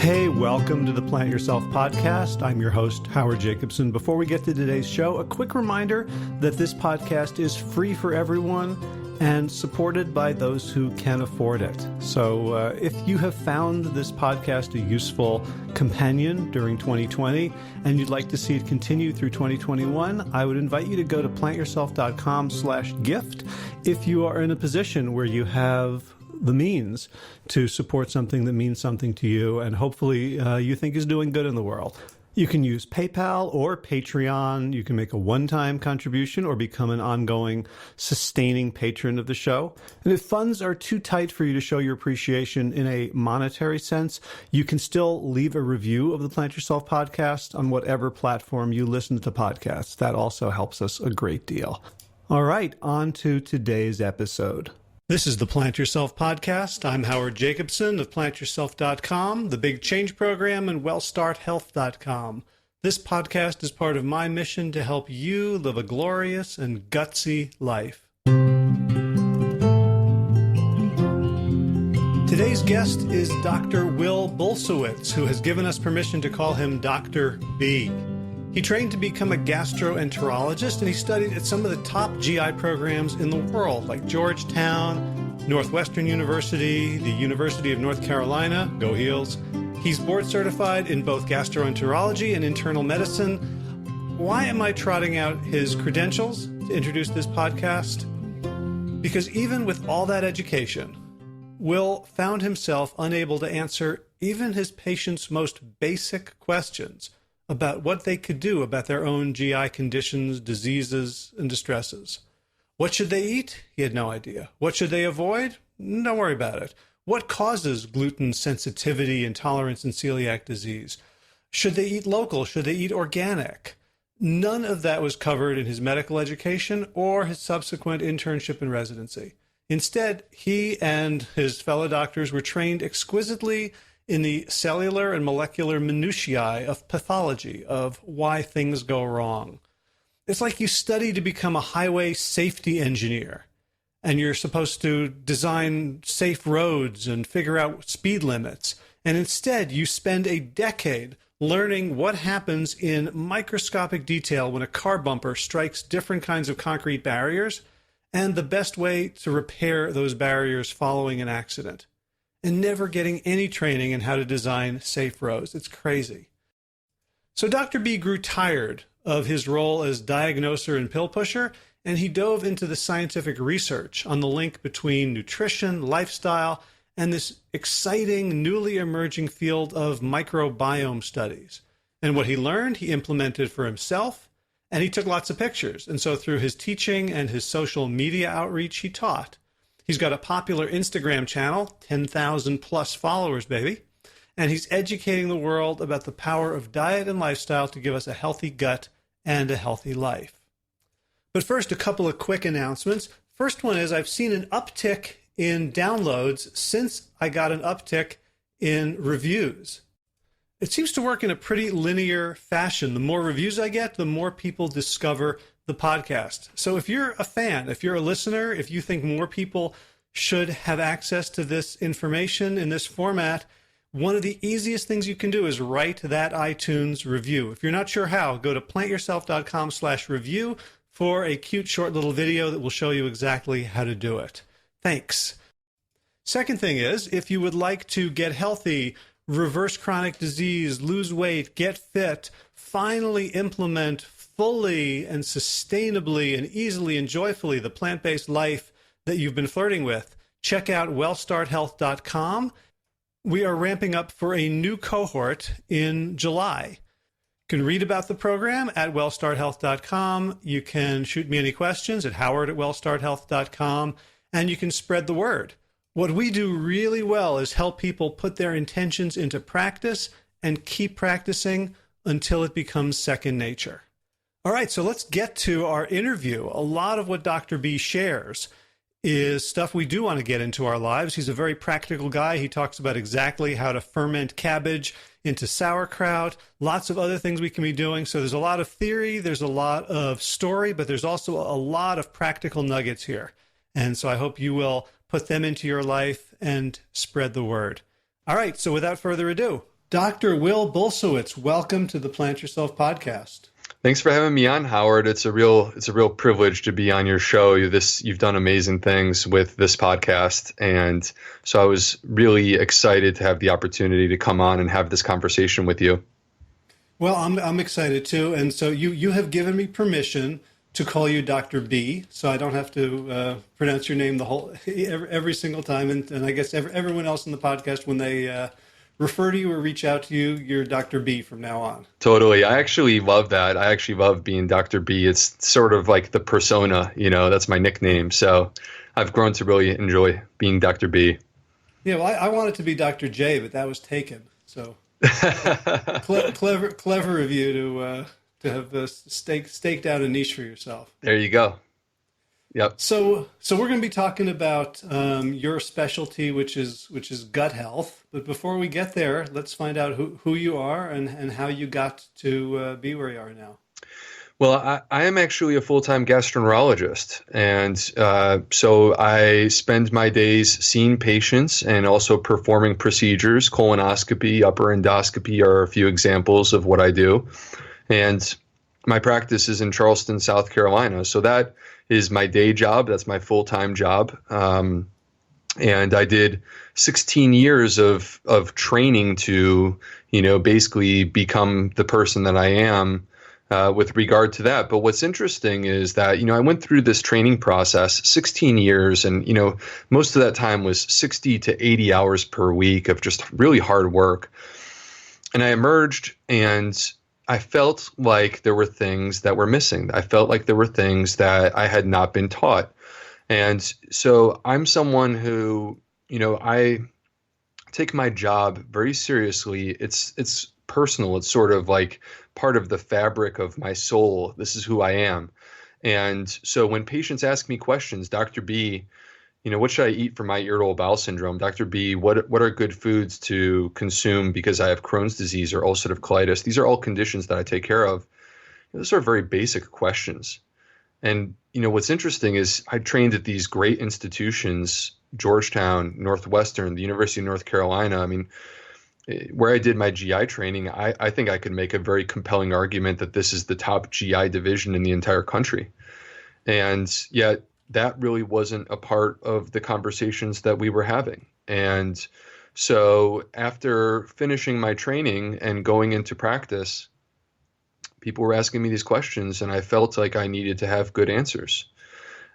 Hey, welcome to the Plant Yourself podcast. I'm your host, Howard Jacobson. Before we get to today's show, a quick reminder that this podcast is free for everyone and supported by those who can afford it. So if you have found this podcast a useful companion during 2020 and you'd like to see it continue through 2021, I would invite you to go to plantyourself.com/gift if you are in a position where you have the means to support something that means something to you and hopefully you think is doing good in the world. You can use PayPal or Patreon. You can make a one-time contribution or become an ongoing, sustaining patron of the show. And if funds are too tight for you to show your appreciation in a monetary sense, you can still leave a review of the Plant Yourself podcast on whatever platform you listen to podcasts. That also helps us a great deal. All right, on to today's episode. This is the Plant Yourself podcast. I'm Howard Jacobson of plantyourself.com, the Big Change Program, and wellstarthealth.com. This podcast is part of my mission to help you live a glorious and gutsy life. Today's guest is Dr. Will Bulsiewicz, who has given us permission to call him Dr. B. He trained to become a gastroenterologist, and he studied at some of the top GI programs in the world, like Georgetown, Northwestern University, the University of North Carolina, go Heels. He's board certified in both gastroenterology and internal medicine. Why am I trotting out his credentials to introduce this podcast? Because even with all that education, Will found himself unable to answer even his patients' most basic questions about what they could do about their own GI conditions, diseases, and distresses. What should they eat? He had no idea. What should they avoid? Don't worry about it. What causes gluten sensitivity, intolerance, and celiac disease? Should they eat local? Should they eat organic? None of that was covered in his medical education or his subsequent internship and residency. Instead, he and his fellow doctors were trained exquisitely in the cellular and molecular minutiae of pathology, of why things go wrong. It's like you study to become a highway safety engineer, and you're supposed to design safe roads and figure out speed limits. And instead, you spend a decade learning what happens in microscopic detail when a car bumper strikes different kinds of concrete barriers and the best way to repair those barriers following an accident, and never getting any training in how to design safe roads. It's crazy. So Dr. B grew tired of his role as diagnoser and pill pusher, and he dove into the scientific research on the link between nutrition, lifestyle, and this exciting, newly emerging field of microbiome studies. And what he learned, he implemented for himself, and he took lots of pictures. And so through his teaching and his social media outreach, he taught. He's got a popular Instagram channel, 10,000 plus followers, baby. And he's educating the world about the power of diet and lifestyle to give us a healthy gut and a healthy life. But first, a couple of quick announcements. First one is I've seen an uptick in downloads since I got an uptick in reviews. It seems to work in a pretty linear fashion. The more reviews I get, the more people discover the podcast. So if you're a fan, if you're a listener, if you think more people should have access to this information in this format, one of the easiest things you can do is write that iTunes review. If you're not sure how, go to plantyourself.com/review for a cute short little video that will show you exactly how to do it. Thanks. Second thing is, if you would like to get healthy, reverse chronic disease, lose weight, get fit, finally implement fully and sustainably and easily and joyfully the plant-based life that you've been flirting with, check out wellstarthealth.com. We are ramping up for a new cohort in July. You can read about the program at wellstarthealth.com. You can shoot me any questions at howard@wellstarthealth.com, and you can spread the word. What we do really well is help people put their intentions into practice and keep practicing until it becomes second nature. All right, so let's get to our interview. A lot of what Dr. B shares is stuff we do want to get into our lives. He's a very practical guy. He talks about exactly how to ferment cabbage into sauerkraut, lots of other things we can be doing. So there's a lot of theory, there's a lot of story, but there's also a lot of practical nuggets here. And so I hope you will put them into your life and spread the word. All right, so without further ado, Dr. Will Bulsiewicz, welcome to the Plant Yourself podcast. Thanks for having me on, Howard. It's a real privilege to be on your show. You've done amazing things with this podcast, and so I was really excited to have the opportunity to come on and have this conversation with you. Well, I'm excited too, and so you have given me permission to call you Dr. B, so I don't have to pronounce your name every single time, and I guess everyone else in the podcast, when they refer to you or reach out to you, you're Dr. B from now on. Totally. I actually love that. I actually love being Dr. B. It's sort of like the persona, that's my nickname. So I've grown to really enjoy being Dr. B. Yeah, well, I wanted to be Dr. J, but that was taken. So clever of you to have staked out a niche for yourself. There you go. Yep. So we're going to be talking about your specialty, which is gut health. But before we get there, let's find out who you are and how you got to be where you are now. Well, I am actually a full-time gastroenterologist, and so I spend my days seeing patients and also performing procedures. Colonoscopy, upper endoscopy are a few examples of what I do. And my practice is in Charleston, South Carolina. So that is my day job. That's my full-time job. And I did 16 years of training to, basically become the person that I am with regard to that. But what's interesting is that, I went through this training process 16 years and, most of that time was 60 to 80 hours per week of just really hard work. And I emerged and I felt like there were things that were missing. I felt like there were things that I had not been taught. And so I'm someone who, I take my job very seriously. It's personal. It's sort of like part of the fabric of my soul. This is who I am. And so when patients ask me questions, Dr. B, what should I eat for my irritable bowel syndrome? Dr. B, what are good foods to consume because I have Crohn's disease or ulcerative colitis? These are all conditions that I take care of. Those are very basic questions. And, what's interesting is I trained at these great institutions, Georgetown, Northwestern, the University of North Carolina. I mean, where I did my GI training, I think I could make a very compelling argument that this is the top GI division in the entire country. And yet, that really wasn't a part of the conversations that we were having. And so after finishing my training and going into practice, people were asking me these questions and I felt like I needed to have good answers.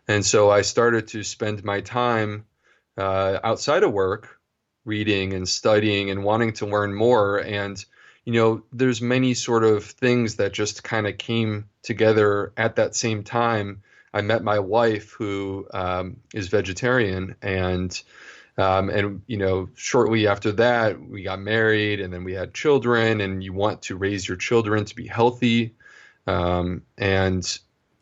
And so I started to spend my time outside of work reading and studying and wanting to learn more. And, there's many sort of things that just kind of came together at that same time. I met my wife, who is vegetarian, and shortly after that, we got married, and then we had children. And you want to raise your children to be healthy, and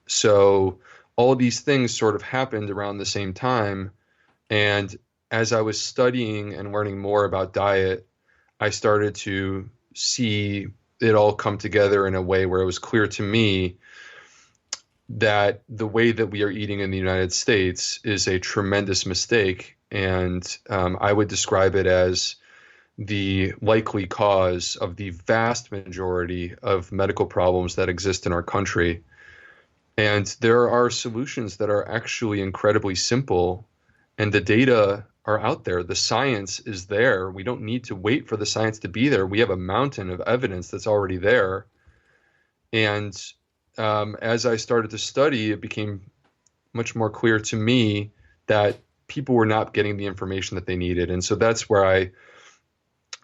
so all of these things sort of happened around the same time. And as I was studying and learning more about diet, I started to see it all come together in a way where it was clear to me that the way that we are eating in the United States is a tremendous mistake. And I would describe it as the likely cause of the vast majority of medical problems that exist in our country. And there are solutions that are actually incredibly simple, and the data are out there. The science is there. We don't need to wait for the science to be there. We have a mountain of evidence that's already there. And as I started to study, it became much more clear to me that people were not getting the information that they needed. And so that's where I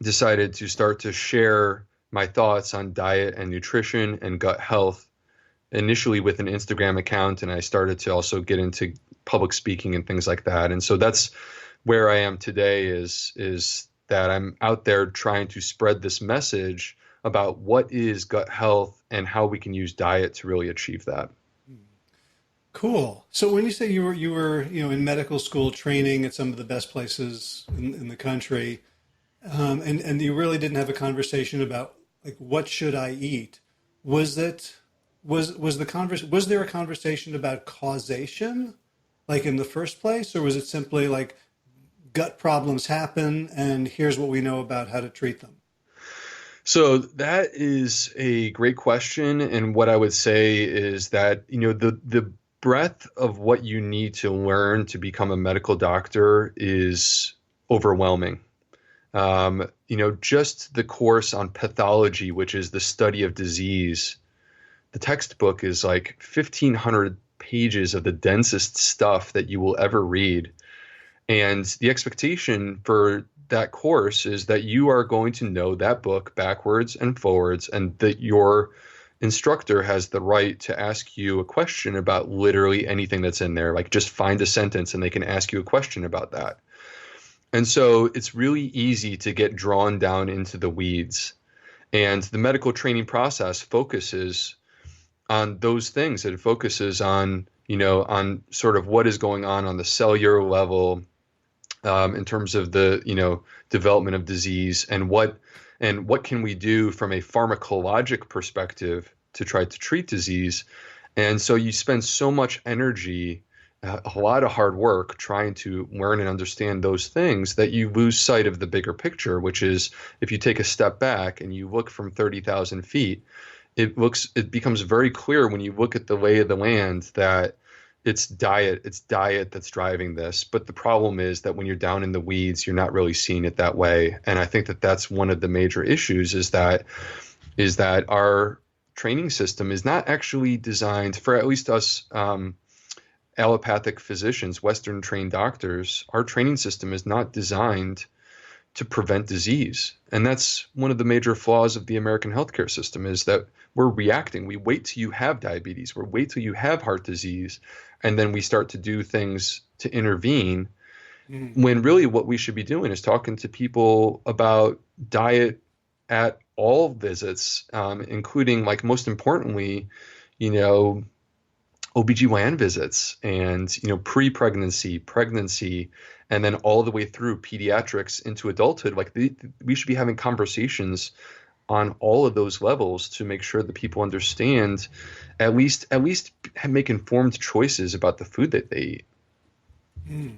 decided to start to share my thoughts on diet and nutrition and gut health, initially with an Instagram account. And I started to also get into public speaking and things like that. And so that's where I am today, is that I'm out there trying to spread this message about what is gut health and how we can use diet to really achieve that. Cool. So when you say you were in medical school training at some of the best places in the country, and you really didn't have a conversation about like what should I eat? Was there a conversation about causation, like in the first place, or was it simply like gut problems happen and here's what we know about how to treat them? So that is a great question. And what I would say is that, the breadth of what you need to learn to become a medical doctor is overwhelming. Just the course on pathology, which is the study of disease, the textbook is like 1,500 pages of the densest stuff that you will ever read. And the expectation for that course is that you are going to know that book backwards and forwards, and that your instructor has the right to ask you a question about literally anything that's in there. Like, just find a sentence and they can ask you a question about that. And so it's really easy to get drawn down into the weeds. And the medical training process focuses on those things. It focuses on, on sort of what is going on the cellular level, in terms of the, development of disease, and what can we do from a pharmacologic perspective to try to treat disease. And so you spend so much energy, a lot of hard work trying to learn and understand those things, that you lose sight of the bigger picture, which is, if you take a step back and you look from 30,000 feet, it becomes very clear when you look at the lay of the land that it's diet that's driving this. But the problem is that when you're down in the weeds, you're not really seeing it that way. And I think that that's one of the major issues, is that our training system is not actually designed for, at least us, allopathic physicians, Western trained doctors. Our training system is not designed to prevent disease. And that's one of the major flaws of the American healthcare system, is that we're reacting. We wait till you have diabetes. We wait till you have heart disease. And then we start to do things to intervene, when really what we should be doing is talking to people about diet at all visits, including, like, most importantly, OBGYN visits, and, pre-pregnancy, pregnancy, and then all the way through pediatrics into adulthood. Like, we should be having conversations on all of those levels to make sure that people understand, at least make informed choices about the food that they eat.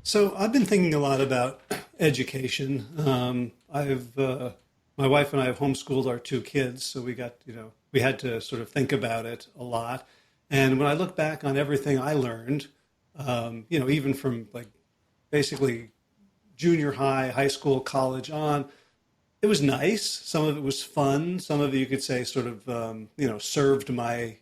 So I've been thinking a lot about education. My wife and I have homeschooled our two kids, so we had to sort of think about it a lot. And when I look back on everything I learned, even from, like, basically junior high, high school, college on, it was nice. Some of it was fun. Some of it, you could say, sort of, served my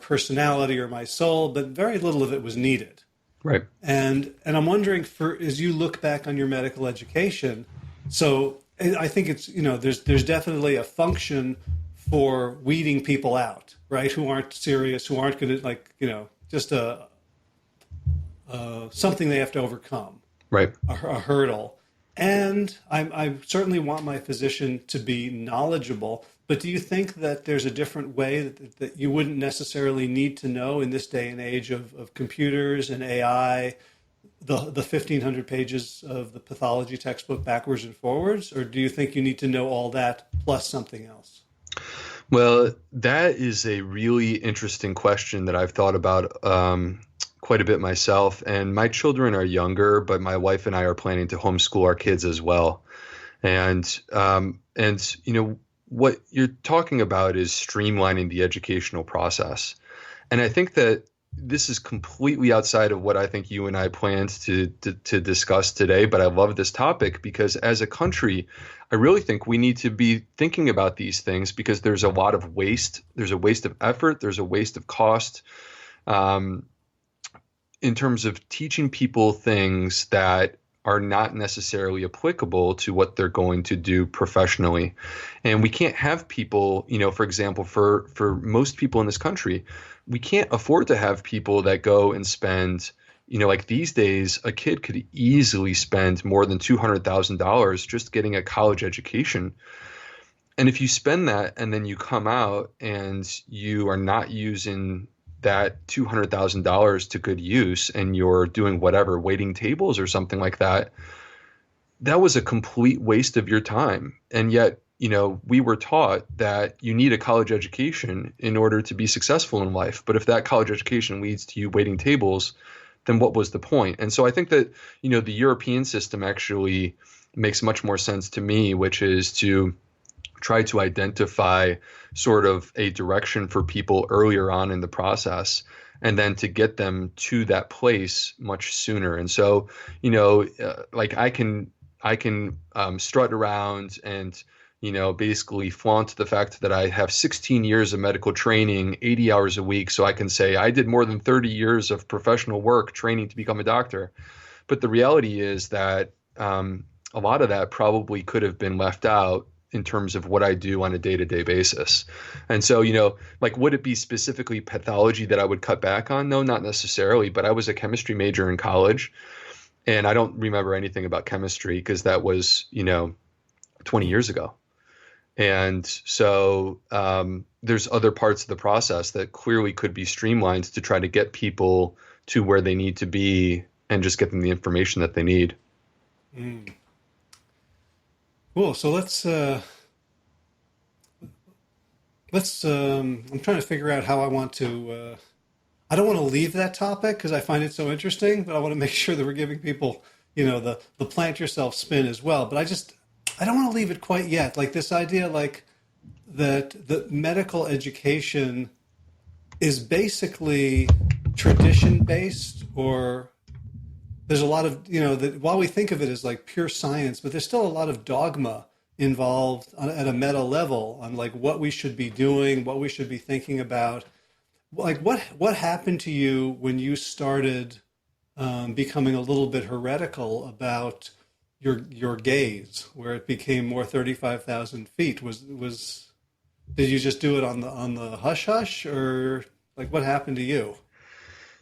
personality or my soul, but very little of it was needed. Right. And I'm wondering, as you look back on your medical education, so I think it's, there's definitely a function for weeding people out, right? Who aren't serious, who aren't going to, just something they have to overcome. Right. A hurdle. And I certainly want my physician to be knowledgeable, but do you think that there's a different way that you wouldn't necessarily need to know in this day and age of computers and AI, the 1,500 pages of the pathology textbook backwards and forwards? Or do you think you need to know all that plus something else? Well, that is a really interesting question that I've thought about quite a bit myself. And my children are younger, but my wife and I are planning to homeschool our kids as well. And what you're talking about is streamlining the educational process. And I think that this is completely outside of what I think you and I planned to discuss today. But I love this topic because, as a country, I really think we need to be thinking about these things, because there's a lot of waste. There's a waste of effort. There's a waste of cost, in terms of teaching people things that are not necessarily applicable to what they're going to do professionally. And we can't have people, for example, for most people in this country, we can't afford to have people that go and spend, like these days, a kid could easily spend more than $200,000 just getting a college education. And if you spend that and then you come out and you are not using that $200,000 to good use, and you're doing whatever, waiting tables or something like that, that was a complete waste of your time. And yet, we were taught that you need a college education in order to be successful in life. But if that college education leads to you waiting tables, then what was the point? And so I think that, the European system actually makes much more sense to me, which is to try to identify sort of a direction for people earlier on in the process, and then to get them to that place much sooner. And so, like I can strut around and, basically flaunt the fact that I have 16 years of medical training, 80 hours a week. So I can say I did more than 30 years of professional work training to become a doctor. But the reality is that a lot of that probably could have been left out in terms of what I do on a day-to-day basis. And so, like, would it be specifically pathology that I would cut back on? No, not necessarily. But I was a chemistry major in college, and I don't remember anything about chemistry because that was, 20 years ago. And so there's other parts of the process that clearly could be streamlined to try to get people to where they need to be and just get them the information that they need. Mm. Cool. So I'm trying to figure out how I want to, I don't want to leave that topic because I find it so interesting, but I want to make sure that we're giving people, the plant yourself spin as well. But I don't want to leave it quite yet. Like this idea, like that the medical education is basically tradition based, or there's a lot of, that while we think of it as like pure science, but there's still a lot of dogma involved at a meta level on like what we should be doing, what we should be thinking about. Like what happened to you when you started becoming a little bit heretical about your gaze, where it became more 35,000 feet? Did you just do it on the hush hush, or like what happened to you?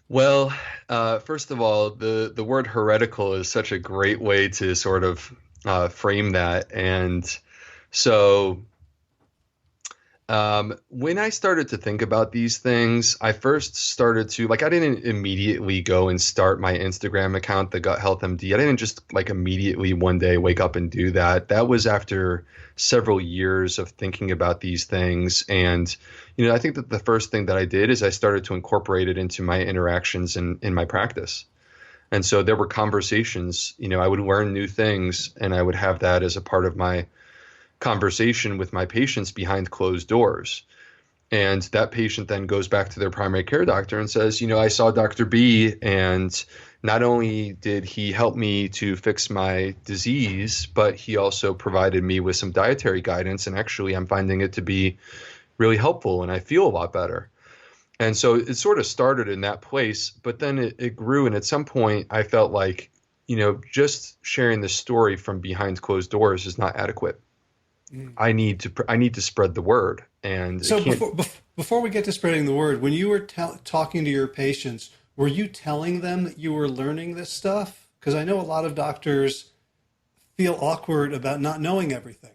Well, first of all, the word heretical is such a great way to sort of frame that. And so when I started to think about these things, I first started to, like, I didn't immediately go and start my Instagram account, the Gut Health MD. I didn't just like immediately one day wake up and do that. That was after several years of thinking about these things. And, I think that the first thing that I did is I started to incorporate it into my interactions in my practice. And so there were conversations, I would learn new things, and I would have that as a part of my conversation with my patients behind closed doors. And that patient then goes back to their primary care doctor and says, I saw Dr. B, and not only did he help me to fix my disease, but he also provided me with some dietary guidance. And actually, I'm finding it to be really helpful, and I feel a lot better. And so it sort of started in that place, but then it grew. And at some point I felt like, just sharing the story from behind closed doors is not adequate. I need to spread the word. And so before we get to spreading the word, when you were talking to your patients, were you telling them that you were learning this stuff? Because I know a lot of doctors feel awkward about not knowing everything.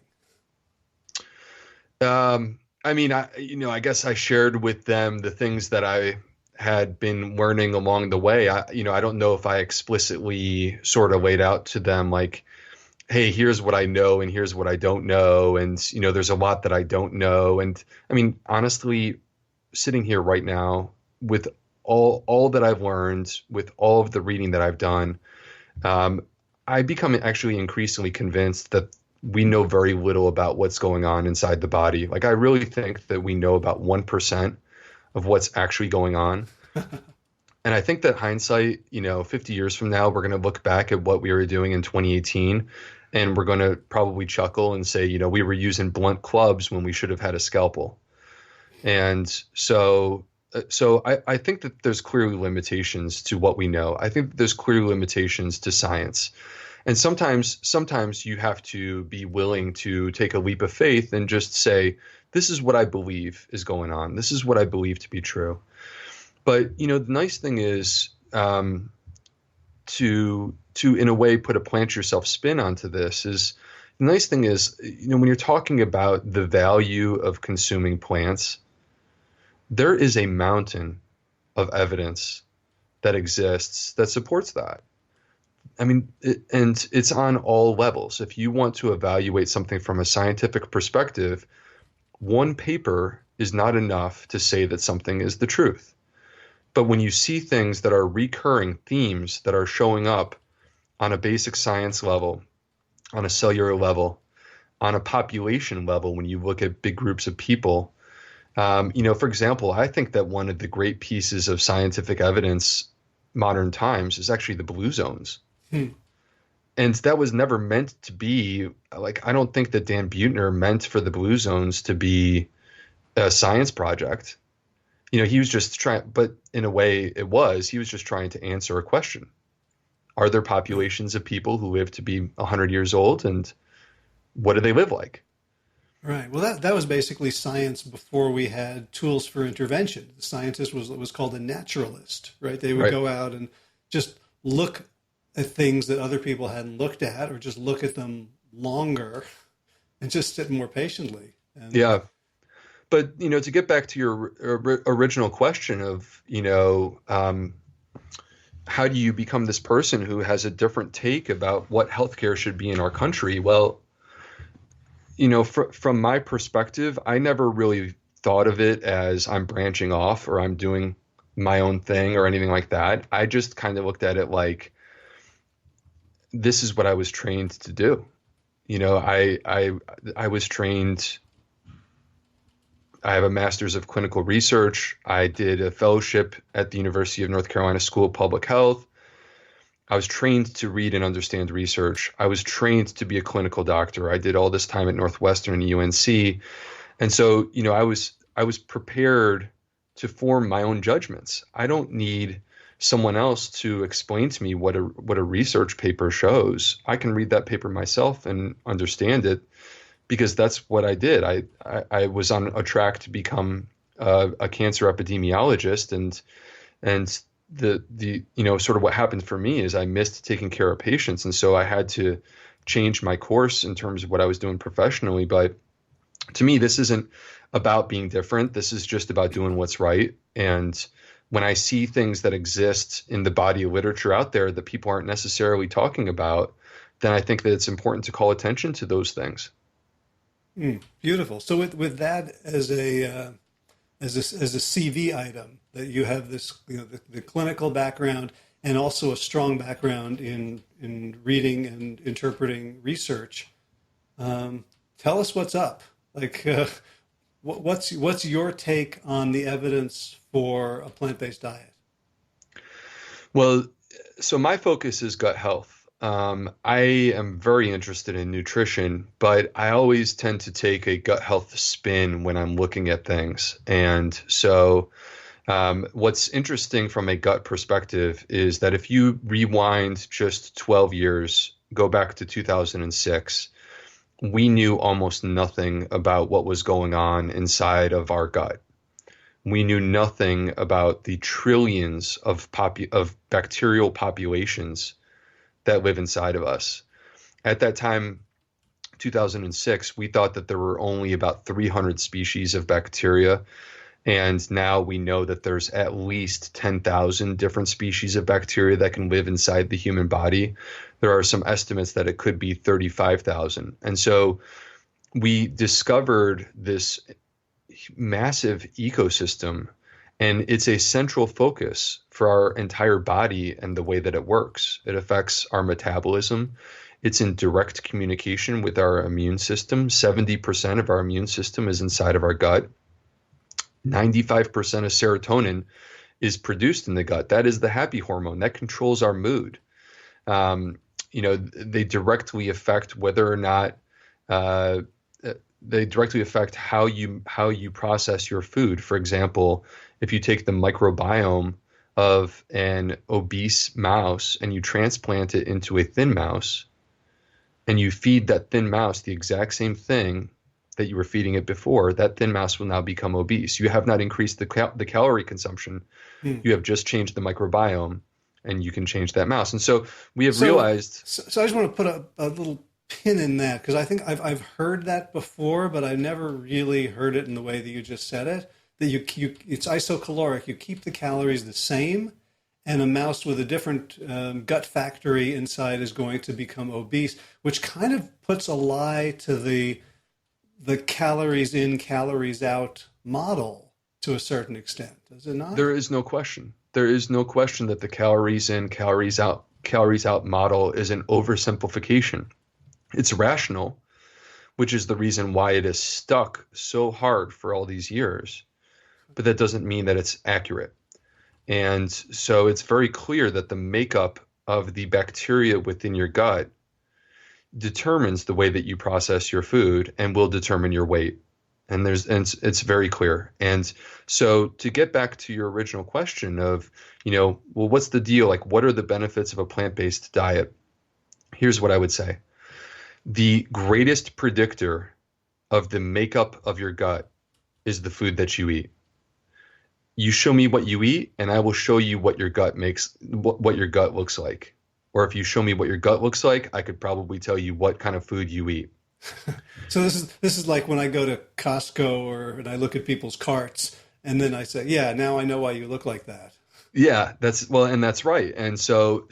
I guess I shared with them the things that I had been learning along the way. I don't know if I explicitly sort of laid out to them like, hey, here's what I know and here's what I don't know. And, there's a lot that I don't know. And I mean, honestly, sitting here right now with all that I've learned, with all of the reading that I've done, I become actually increasingly convinced that we know very little about what's going on inside the body. Like, I really think that we know about 1% of what's actually going on. And I think that hindsight, 50 years from now, we're going to look back at what we were doing in 2018, and we're going to probably chuckle and say, we were using blunt clubs when we should have had a scalpel. And so I think that there's clearly limitations to what we know. I think that there's clear limitations to science. And sometimes you have to be willing to take a leap of faith and just say, this is what I believe is going on. This is what I believe to be true. But, the nice thing is to in a way put a plant yourself spin onto this is, the nice thing is, when you're talking about the value of consuming plants, there is a mountain of evidence that exists that supports that. I mean, and it's on all levels. If you want to evaluate something from a scientific perspective, one paper is not enough to say that something is the truth. But when you see things that are recurring themes that are showing up on a basic science level, on a cellular level, on a population level, when you look at big groups of people, for example, I think that one of the great pieces of scientific evidence modern times is actually the blue zones. Hmm. And that was never meant to be like, I don't think that Dan Buettner meant for the blue zones to be a science project. He was just trying, but in a way he was just trying to answer a question. Are there populations of people who live to be 100 years old, and what do they live like? Right. Well, that was basically science before we had tools for intervention. The scientist was called a naturalist, right? They would Right. go out and just look at things that other people hadn't looked at, or just look at them longer and just sit more patiently. And Yeah. But, to get back to your original question of, how do you become this person who has a different take about what healthcare should be in our country? Well, from my perspective, I never really thought of it as I'm branching off or I'm doing my own thing or anything like that. I just kind of looked at it like, this is what I was trained to do. I was trained. I have a master's of clinical research. I did a fellowship at the University of North Carolina School of Public Health. I was trained to read and understand research. I was trained to be a clinical doctor. I did all this time at Northwestern and UNC. And so, I was prepared to form my own judgments. I don't need someone else to explain to me what a research paper shows. I can read that paper myself and understand it, because that's what I did. I was on a track to become a cancer epidemiologist, and the sort of what happened for me is I missed taking care of patients, and so I had to change my course in terms of what I was doing professionally. But to me, this isn't about being different. This is just about doing what's right. And when I see things that exist in the body of literature out there that people aren't necessarily talking about, then I think that it's important to call attention to those things. beautiful. So with that as a CV item, that you have this, the clinical background and also a strong background in reading and interpreting research. Tell us what's up. Like, what's your take on the evidence for a plant-based diet? Well, so my focus is gut health. I am very interested in nutrition, but I always tend to take a gut health spin when I'm looking at things. And so what's interesting from a gut perspective is that if you rewind just 12 years, go back to 2006, we knew almost nothing about what was going on inside of our gut. We knew nothing about the trillions of bacterial populations that live inside of us. At that time, 2006, we thought that there were only about 300 species of bacteria. And now we know that there's at least 10,000 different species of bacteria that can live inside the human body. There are some estimates that it could be 35,000. And so we discovered this massive ecosystem, and it's a central focus for our entire body and the way that it works. It affects our metabolism. It's in direct communication with our immune system. 70% of our immune system is inside of our gut. 95% of serotonin is produced in the gut. That is the happy hormone that controls our mood. They directly affect whether or not they directly affect how you process your food. For example, if you take the microbiome of an obese mouse and you transplant it into a thin mouse, and you feed that thin mouse the exact same thing that you were feeding it before, that thin mouse will now become obese. You have not increased the calorie consumption. You have just changed the microbiome, and you can change that mouse. And so we have realized. So I just want to put a little pin in that, because I think I've heard that before, but I've never really heard it in the way that you just said it. That it's isocaloric. You keep the calories the same, and a mouse with a different gut factory inside is going to become obese, which kind of puts a lie to the calories in, calories out model to a certain extent, does it not? There is no question. There is no question that the calories in, calories out model is an oversimplification. It's rational. which is the reason why it is stuck so hard for all these years. But that doesn't mean that it's accurate. And so it's very clear that the makeup of the bacteria within your gut determines the way that you process your food and will determine your weight. And it's very clear. And so to get back to your original question of, well, what's the deal? Like, what are the benefits of a plant-based diet? Here's what I would say. The greatest predictor of the makeup of your gut is the food that you eat. You show me what you eat, and I will show you what your gut what your gut looks like. Or if you show me what your gut looks like, I could probably tell you what kind of food you eat. So this is like when I go to Costco and I look at people's carts, and then I say, yeah, now I know why you look like that. Yeah, and that's right. And so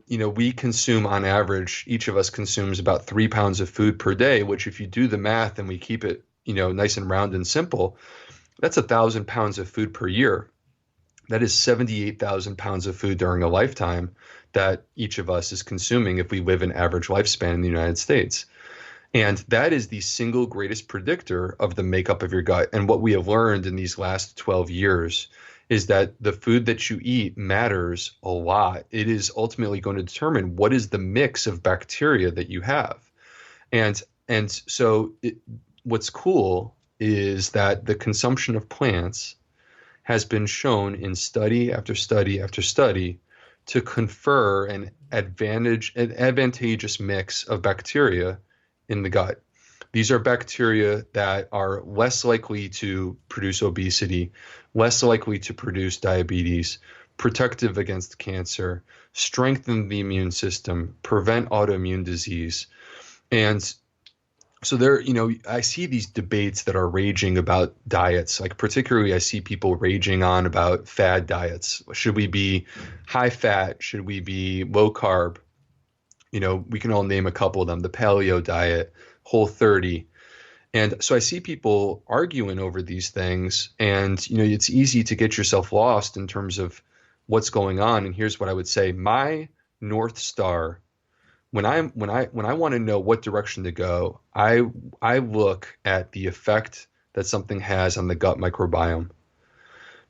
we consume on average, each of us consumes about 3 pounds of food per day, which if you do the math and we keep it, nice and round and simple, that's 1,000 pounds of food per year. That is 78,000 pounds of food during a lifetime that each of us is consuming if we live an average lifespan in the United States. And that is the single greatest predictor of the makeup of your gut. And what we have learned in these last 12 years is that the food that you eat matters a lot. It is ultimately going to determine what is the mix of bacteria that you have. And so what's cool is that the consumption of plants has been shown in study after study after study to confer an advantageous mix of bacteria in the gut. These are bacteria that are less likely to produce obesity, less likely to produce diabetes, protective against cancer, strengthen the immune system, prevent autoimmune disease. And so I see these debates that are raging about diets. Like particularly I see people raging on about fad diets. Should we be high fat? Should we be low carb? We can all name a couple of them, the paleo diet, Whole30. And so I see people arguing over these things, and it's easy to get yourself lost in terms of what's going on. And here's what I would say. My North Star, when I want to know what direction to go, I look at the effect that something has on the gut microbiome.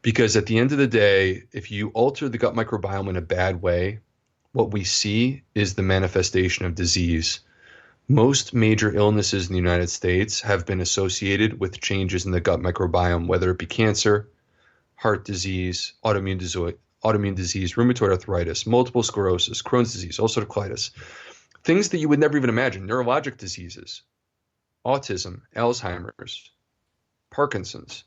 Because at the end of the day, if you alter the gut microbiome in a bad way, what we see is the manifestation of disease. Most major illnesses in the United States have been associated with changes in the gut microbiome, whether it be cancer, heart disease, autoimmune disease, rheumatoid arthritis, multiple sclerosis, Crohn's disease, ulcerative colitis, things that you would never even imagine, neurologic diseases, autism, Alzheimer's, Parkinson's.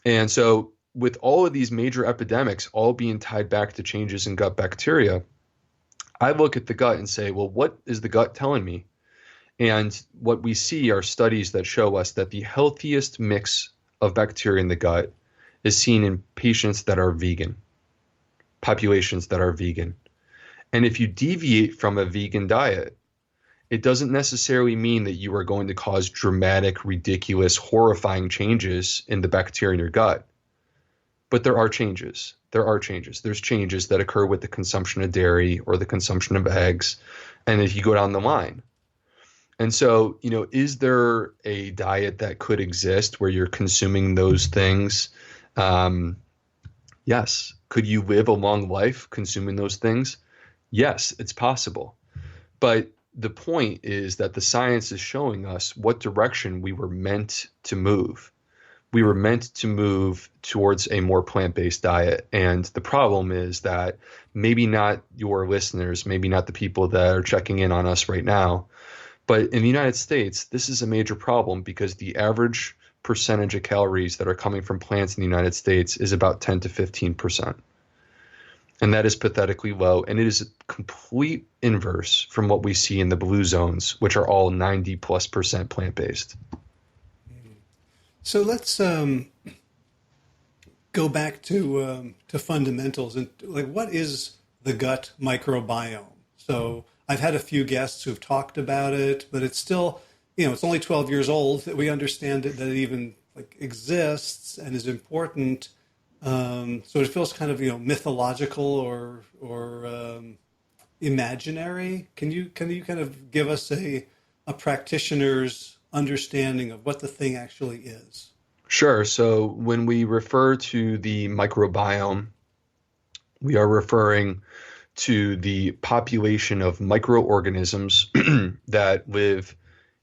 And so with all of these major epidemics all being tied back to changes in gut bacteria, I look at the gut and say, well, what is the gut telling me? And what we see are studies that show us that the healthiest mix of bacteria in the gut is seen in patients that are vegan, populations that are vegan. And if you deviate from a vegan diet, it doesn't necessarily mean that you are going to cause dramatic, ridiculous, horrifying changes in the bacteria in your gut. But there are changes. There's changes that occur with the consumption of dairy or the consumption of eggs, and if you go down the line. And so, is there a diet that could exist where you're consuming those things? Yes. Could you live a long life consuming those things? Yes, it's possible. But the point is that the science is showing us what direction we were meant to move. We were meant to move towards a more plant-based diet. And the problem is that maybe not your listeners, maybe not the people that are checking in on us right now, but in the United States, this is a major problem because the average percentage of calories that are coming from plants in the United States is about 10 to 15%. And that is pathetically low. And it is a complete inverse from what we see in the blue zones, which are all 90+% plant-based. So let's go back to fundamentals and like what is the gut microbiome? So I've had a few guests who've talked about it, but it's still, it's only 12 years old that we understand that it even exists and is important. So it feels kind of mythological or imaginary. Can you kind of give us a practitioner's understanding of what the thing actually is? Sure. So when we refer to the microbiome, we are referring to the population of microorganisms that live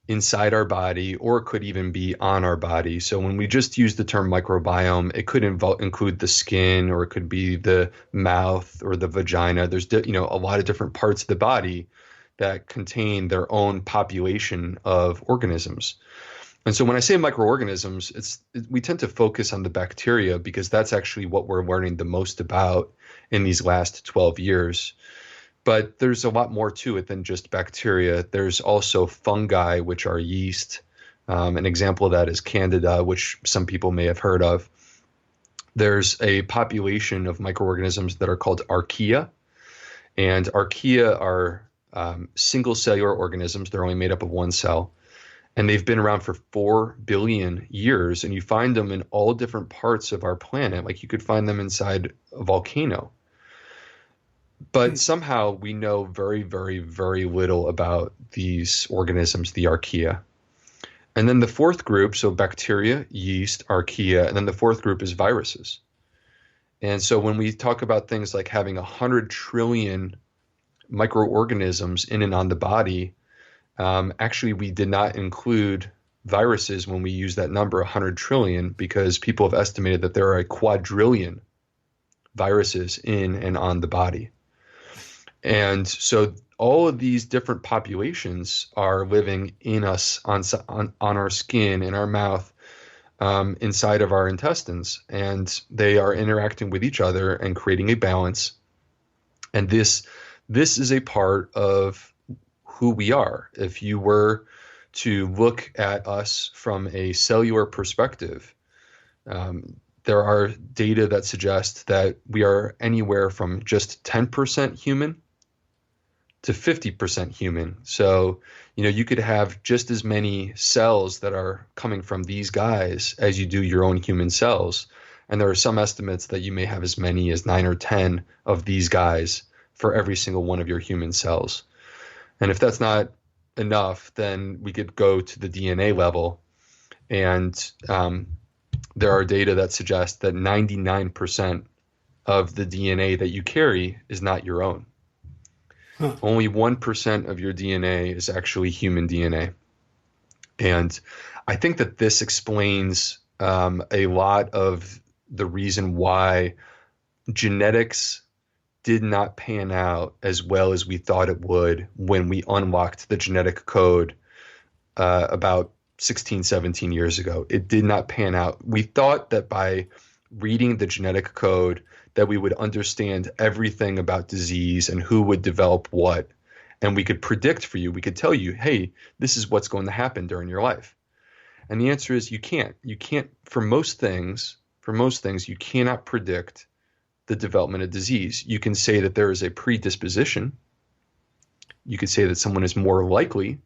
inside our body or could even be on our body. So when we just use the term microbiome, it could include the skin, or it could be the mouth or the vagina. There's a lot of different parts of the body that contain their own population of organisms. And so when I say microorganisms, we tend to focus on the bacteria because that's actually what we're learning the most about in these last 12 years. But there's a lot more to it than just bacteria. There's also fungi, which are yeast. An example of that is Candida, which some people may have heard of. There's a population of microorganisms that are called archaea. And archaea are single cellular organisms. They're only made up of one cell. And they've been around for 4 billion years. And you find them in all different parts of our planet. Like you could find them inside a volcano. But somehow we know very, very, very little about these organisms, the archaea. And then the fourth group, so bacteria, yeast, archaea, and then the fourth group is viruses. And so when we talk about things like having 100 trillion microorganisms in and on the body, actually we did not include viruses when we use that number, 100 trillion, because people have estimated that there are a quadrillion viruses in and on the body. And so all of these different populations are living in us, on our skin, in our mouth, inside of our intestines, and they are interacting with each other and creating a balance. And this is a part of who we are. If you were to look at us from a cellular perspective, there are data that suggest that we are anywhere from just 10% human to 50% human. So, you could have just as many cells that are coming from these guys as you do your own human cells. And there are some estimates that you may have as many as 9 or 10 of these guys for every single one of your human cells. And if that's not enough, then we could go to the DNA level. And there are data that suggest that 99% of the DNA that you carry is not your own. Huh. Only 1% of your DNA is actually human DNA. And I think that this explains a lot of the reason why genetics did not pan out as well as we thought it would when we unlocked the genetic code about 16, 17 years ago. It did not pan out. We thought that by reading the genetic code that we would understand everything about disease and who would develop what. And we could predict for you. We could tell you, hey, this is what's going to happen during your life. And the answer is you can't. You can't, for most things, you cannot predict the development of disease. You can say that there is a predisposition. You could say that someone is more likely,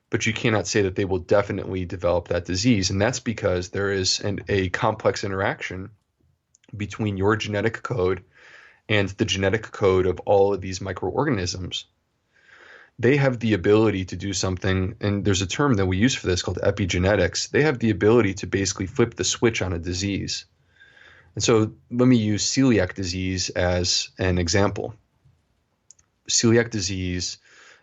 but you cannot say that they will definitely develop that disease. And that's because there is a complex interaction between your genetic code and the genetic code of all of these microorganisms. They have the ability to do something, and there's a term that we use for this called epigenetics. They have the ability to basically flip the switch on a disease. And so let me use celiac disease as an example. Celiac disease,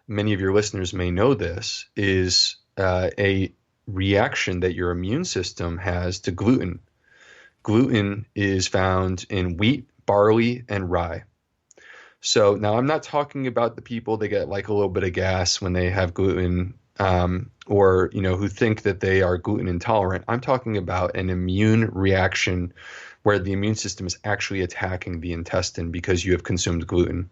many of your listeners may know this, is a reaction that your immune system has to gluten. Gluten is found in wheat, barley, and rye. So now I'm not talking about the people that get like a little bit of gas when they have gluten, or who think that they are gluten intolerant. I'm talking about an immune reaction where the immune system is actually attacking the intestine because you have consumed gluten.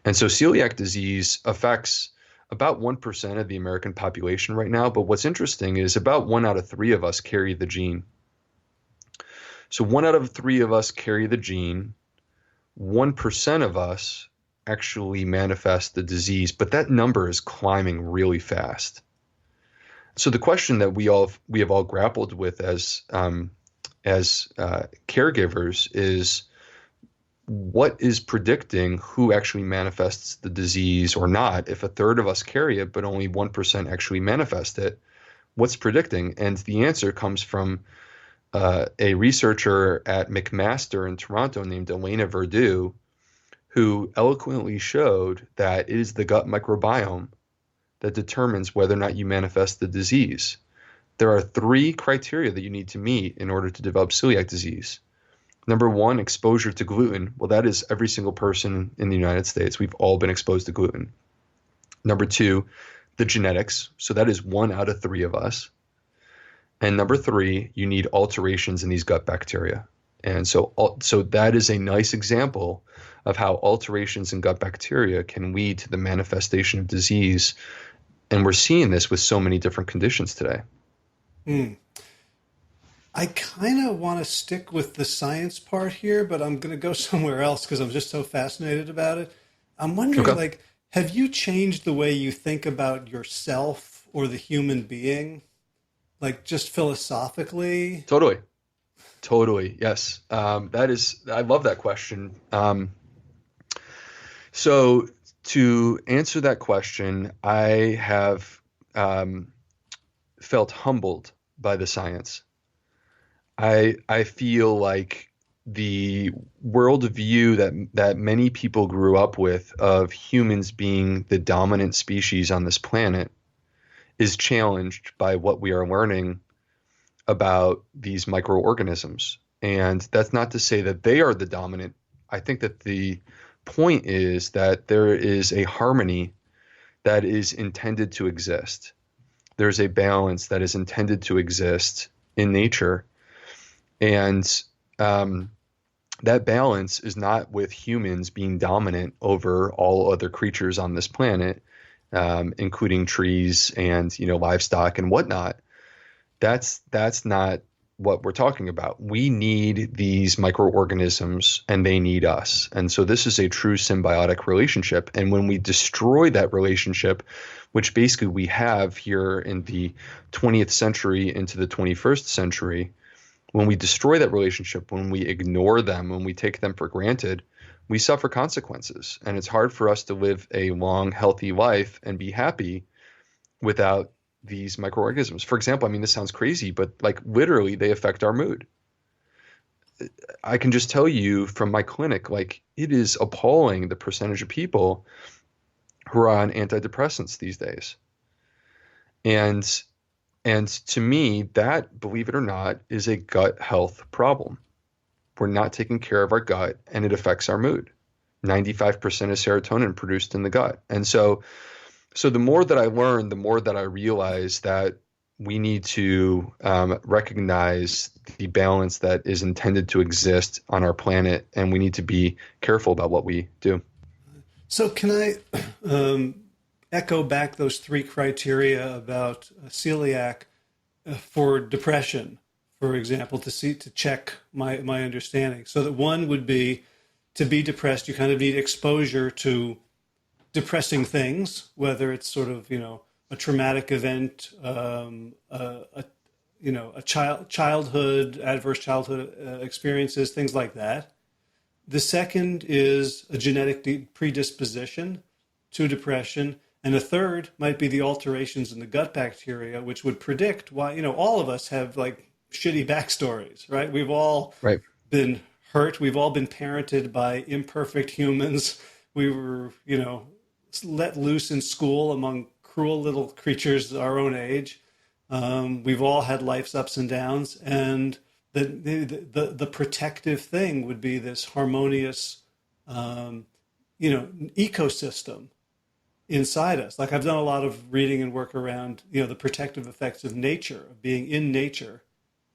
And so celiac disease affects about 1% of the American population right now. But what's interesting is about 1 out of 3 of us carry the gene. So 1 out of 3 of us carry the gene. 1% of us actually manifest the disease, but that number is climbing really fast. So the question that we have all grappled with as caregivers is, what is predicting who actually manifests the disease or not? If a third of us carry it, but only 1% actually manifest it, what's predicting? And the answer comes from a researcher at McMaster in Toronto named Elena Verdu, who eloquently showed that it is the gut microbiome that determines whether or not you manifest the disease. There are 3 criteria that you need to meet in order to develop celiac disease. Number 1, exposure to gluten. Well, that is every single person in the United States. We've all been exposed to gluten. Number 2, the genetics. So that is 1 out of 3 of us. And number 3, you need alterations in these gut bacteria. And so that is a nice example of how alterations in gut bacteria can lead to the manifestation of disease. And we're seeing this with so many different conditions today. I kind of want to stick with the science part here, but I'm going to go somewhere else because I'm just so fascinated about it. I'm wondering, like, have you changed the way you think about yourself or the human being? Like, just philosophically? Totally. Yes. I love that question. So to answer that question, I have felt humbled by the science. I feel like the worldview that many people grew up with of humans being the dominant species on this planet is challenged by what we are learning about these microorganisms. And that's not to say that they are the dominant. I think that the point is that there is a harmony that is intended to exist. There's a balance that is intended to exist in nature. And that balance is not with humans being dominant over all other creatures on this planet, including trees and, livestock and whatnot. That's not what we're talking about. We need these microorganisms and they need us. And so this is a true symbiotic relationship. And when we destroy that relationship, which basically we have here in the 20th century into the 21st century, when we destroy that relationship, when we ignore them, when we take them for granted, we suffer consequences. And it's hard for us to live a long, healthy life and be happy without these microorganisms. For example, I mean, this sounds crazy, but like literally they affect our mood. I can just tell you from my clinic, like it is appalling the percentage of people who are on antidepressants these days. And to me, that, believe it or not, is a gut health problem. We're not taking care of our gut and it affects our mood. 95% of serotonin produced in the gut. And so the more that I learn, the more that I realize that we need to recognize the balance that is intended to exist on our planet, and we need to be careful about what we do. So can I echo back those 3 criteria about celiac for depression, for example, to check my understanding? So that 1 would be, to be depressed, you kind of need exposure to depressing things, whether it's sort of, a traumatic event, childhood, adverse childhood experiences, things like that. The second is a genetic predisposition to depression. And a third might be the alterations in the gut bacteria, which would predict why, all of us have like shitty backstories, right? We've all been hurt. We've all been parented by imperfect humans. We were, let loose in school among cruel little creatures our own age. We've all had life's ups and downs, and the protective thing would be this harmonious, ecosystem inside us. Like I've done a lot of reading and work around, the protective effects of nature, of being in nature,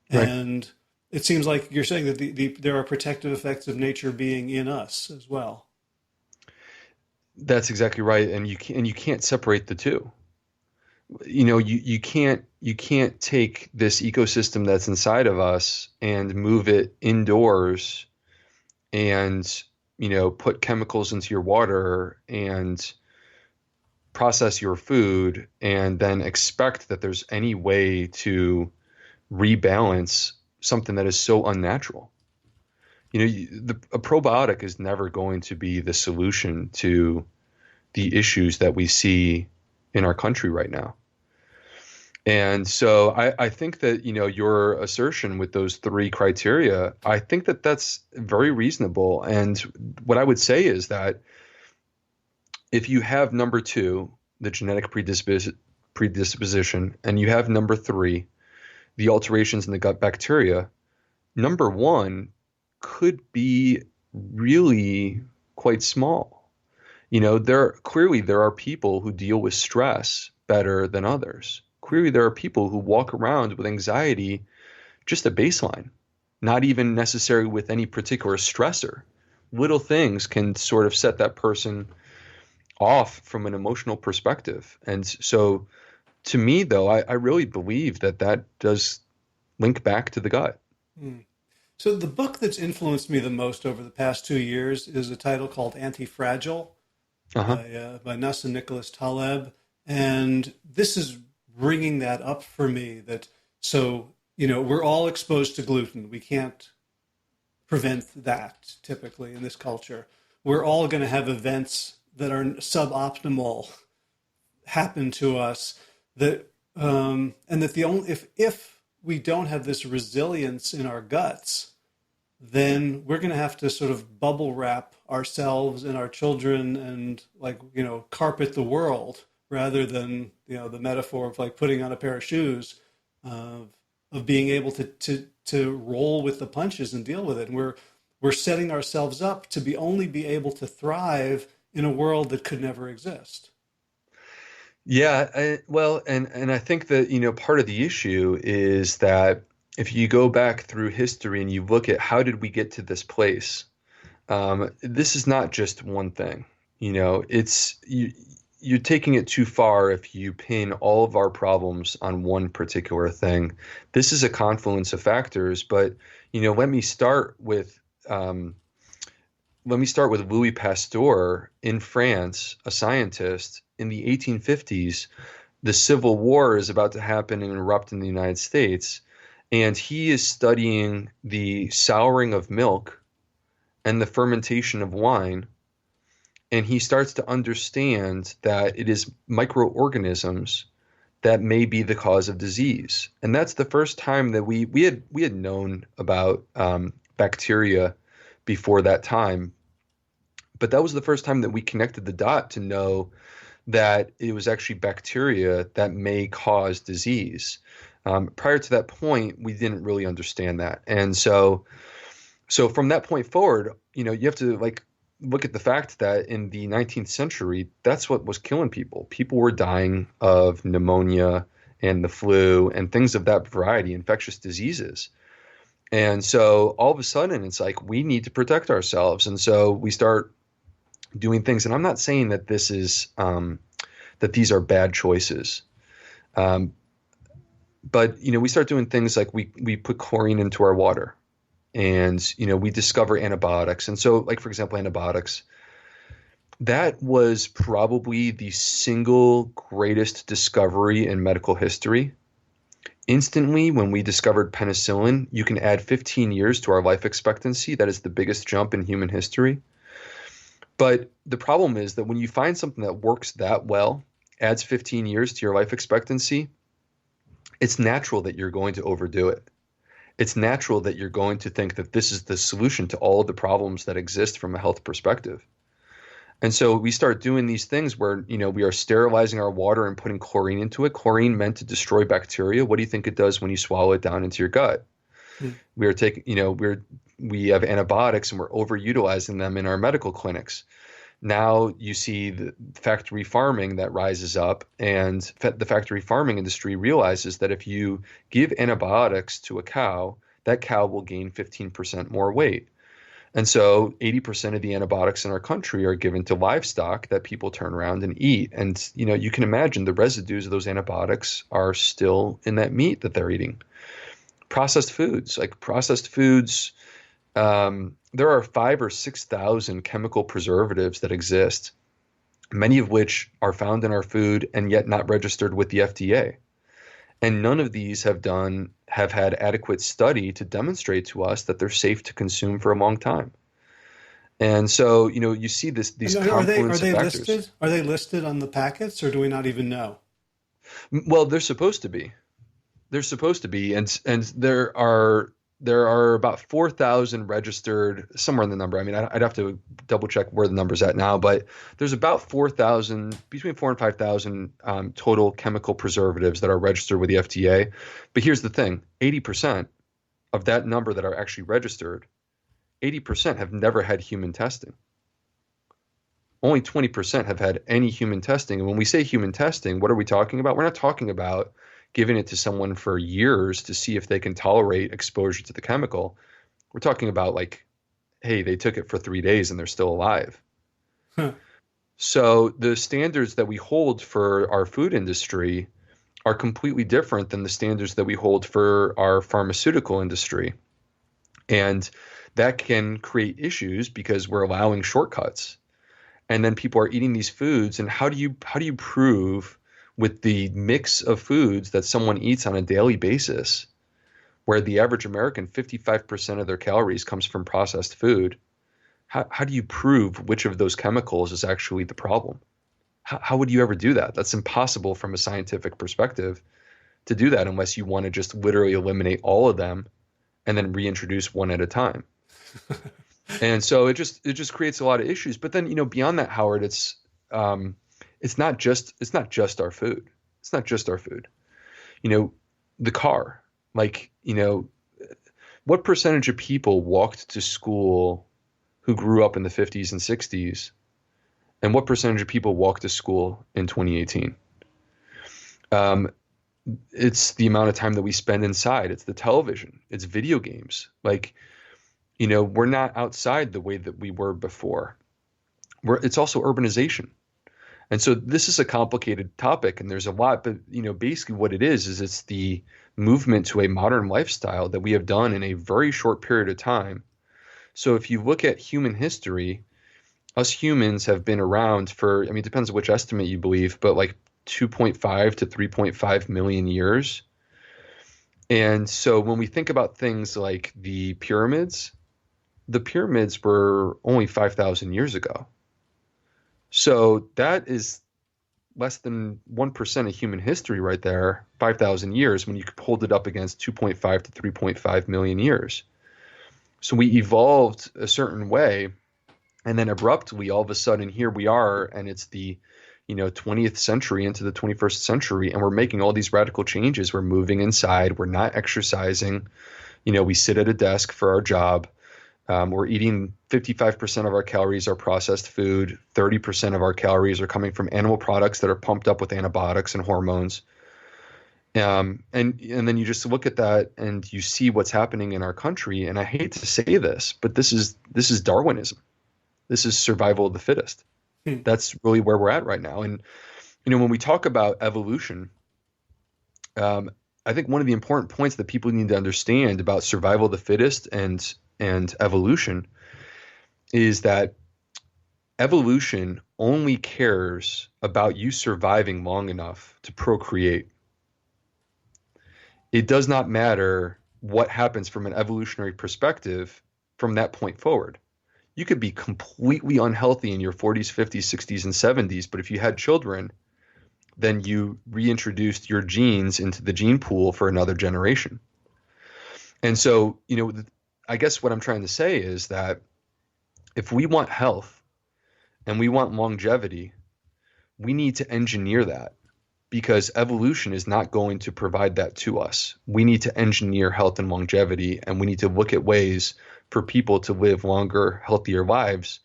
and it seems like you're saying that there are protective effects of nature being in us as well. That's exactly right, and you can't separate the two. You can't take this ecosystem that's inside of us and move it indoors, and put chemicals into your water and process your food, and then expect that there's any way to rebalance something that is so unnatural. A probiotic is never going to be the solution to the issues that we see in our country right now. And so I think that, your assertion with those three criteria, I think that that's very reasonable. And what I would say is that if you have number two, the genetic predisposition, and you have number three, the alterations in the gut bacteria, number one could be really quite small. There are people who deal with stress better than others. Clearly, there are people who walk around with anxiety, just a baseline, not even necessarily with any particular stressor. Little things can sort of set that person off from an emotional perspective. And so, to me, though, I really believe that that does link back to the gut. Mm. So the book that's influenced me the most over the past 2 years is a title called Anti-Fragile Uh-huh. by Nassim Nicholas Taleb. And this is bringing that up for me that, so, we're all exposed to gluten. We can't prevent that typically in this culture. We're all going to have events that are suboptimal happen to us that, and that the only, if we don't have this resilience in our guts, then we're going to have to sort of bubble wrap ourselves and our children and carpet the world rather than, the metaphor of like putting on a pair of shoes, of being able to roll with the punches and deal with it. And we're setting ourselves up to only be able to thrive in a world that could never exist. Yeah, well, and I think that, part of the issue is that if you go back through history and you look at how did we get to this place, this is not just one thing. You're taking it too far if you pin all of our problems on one particular thing. This is a confluence of factors, but um, let me start with Louis Pasteur in France, a scientist. In the 1850s, the Civil War is about to happen and erupt in the United States, and he is studying the souring of milk and the fermentation of wine, and he starts to understand that it is microorganisms that may be the cause of disease. And that's the first time that we had known about bacteria before that time. But that was the first time that we connected the dot to know that it was actually bacteria that may cause disease. Prior to that point, we didn't really understand that. And so from that point forward, you have to look at the fact that in the 19th century, that's what was killing people. People were dying of pneumonia and the flu and things of that variety, infectious diseases. And so all of a sudden, it's like we need to protect ourselves. And so we start doing things. And I'm not saying that this is that these are bad choices. But we start doing things like we put chlorine into our water, and we discover antibiotics. And so, for example, antibiotics, that was probably the single greatest discovery in medical history. Instantly, when we discovered penicillin, you can add 15 years to our life expectancy. That is the biggest jump in human history. But the problem is that when you find something that works that well, adds 15 years to your life expectancy, it's natural that you're going to overdo it. It's natural that you're going to think that this is the solution to all of the problems that exist from a health perspective. And so we start doing these things where, we are sterilizing our water and putting chlorine into it. Chlorine meant to destroy bacteria. What do you think it does when you swallow it down into your gut? We are taking, we have antibiotics and we're overutilizing them in our medical clinics. Now you see the factory farming that rises up, and the factory farming industry realizes that if you give antibiotics to a cow, that cow will gain 15% more weight. And so 80% of the antibiotics in our country are given to livestock that people turn around and eat. And, you can imagine the residues of those antibiotics are still in that meat that they're eating. Processed foods, there are 5,000 or 6,000 chemical preservatives that exist, many of which are found in our food and yet not registered with the FDA. And none of these have had adequate study to demonstrate to us that they're safe to consume for a long time. And so, you see these confluence of factors. Listed? Are they listed on the packets, or do we not even know? Well, they're supposed to be. They're supposed to be, and there are about 4,000 registered, somewhere in the number. I mean, I'd have to double check where the number's at now, but there's about 4,000, between 4 and 5,000 total chemical preservatives that are registered with the FDA. But here's the thing: 80% of that number that are actually registered, 80% have never had human testing. Only 20% have had any human testing. And when we say human testing, what are we talking about? We're not talking about giving it to someone for years to see if they can tolerate exposure to the chemical. We're talking about like, hey, they took it for 3 days and they're still alive. Huh. So the standards that we hold for our food industry are completely different than the standards that we hold for our pharmaceutical industry. And that can create issues because we're allowing shortcuts. And then people are eating these foods. And how do you prove with the mix of foods that someone eats on a daily basis, where the average American, 55% of their calories comes from processed food? How do you prove which of those chemicals is actually the problem? How would you ever do that? That's impossible from a scientific perspective to do that unless you want to just literally eliminate all of them and then reintroduce one at a time. And so it just creates a lot of issues. But then, beyond that, Howard, it's not just our food. It's not just our food. The car, like, what percentage of people walked to school who grew up in the 50s and 60s, and what percentage of people walked to school in 2018? It's the amount of time that we spend inside. It's the television. It's video games. Like, we're not outside the way that we were before. It's also urbanization. And so this is a complicated topic, and there's a lot, but basically what it is it's the movement to a modern lifestyle that we have done in a very short period of time. So if you look at human history, us humans have been around for, I mean, it depends on which estimate you believe, but like 2.5 to 3.5 million years. And so when we think about things like the pyramids were only 5,000 years ago. So that is less than 1% of human history right there, 5,000 years, when you hold it up against 2.5 to 3.5 million years. So we evolved a certain way, and then abruptly, all of a sudden, here we are, and it's the 20th century into the 21st century, and we're making all these radical changes. We're moving inside. We're not exercising. We sit at a desk for our job. We're eating 55% of our calories are processed food. 30% of our calories are coming from animal products that are pumped up with antibiotics and hormones. And then you just look at that and you see what's happening in our country. And I hate to say this, but this is Darwinism. This is survival of the fittest. That's really where we're at right now. And when we talk about evolution, I think one of the important points that people need to understand about survival of the fittest and evolution is that evolution only cares about you surviving long enough to procreate. It does not matter what happens from an evolutionary perspective from that point forward. You could be completely unhealthy in your 40s, 50s, 60s, and 70s, but if you had children, then you reintroduced your genes into the gene pool for another generation. And so, I guess what I'm trying to say is that if we want health and we want longevity, we need to engineer that, because evolution is not going to provide that to us. We need to engineer health and longevity, and we need to look at ways for people to live longer, healthier lives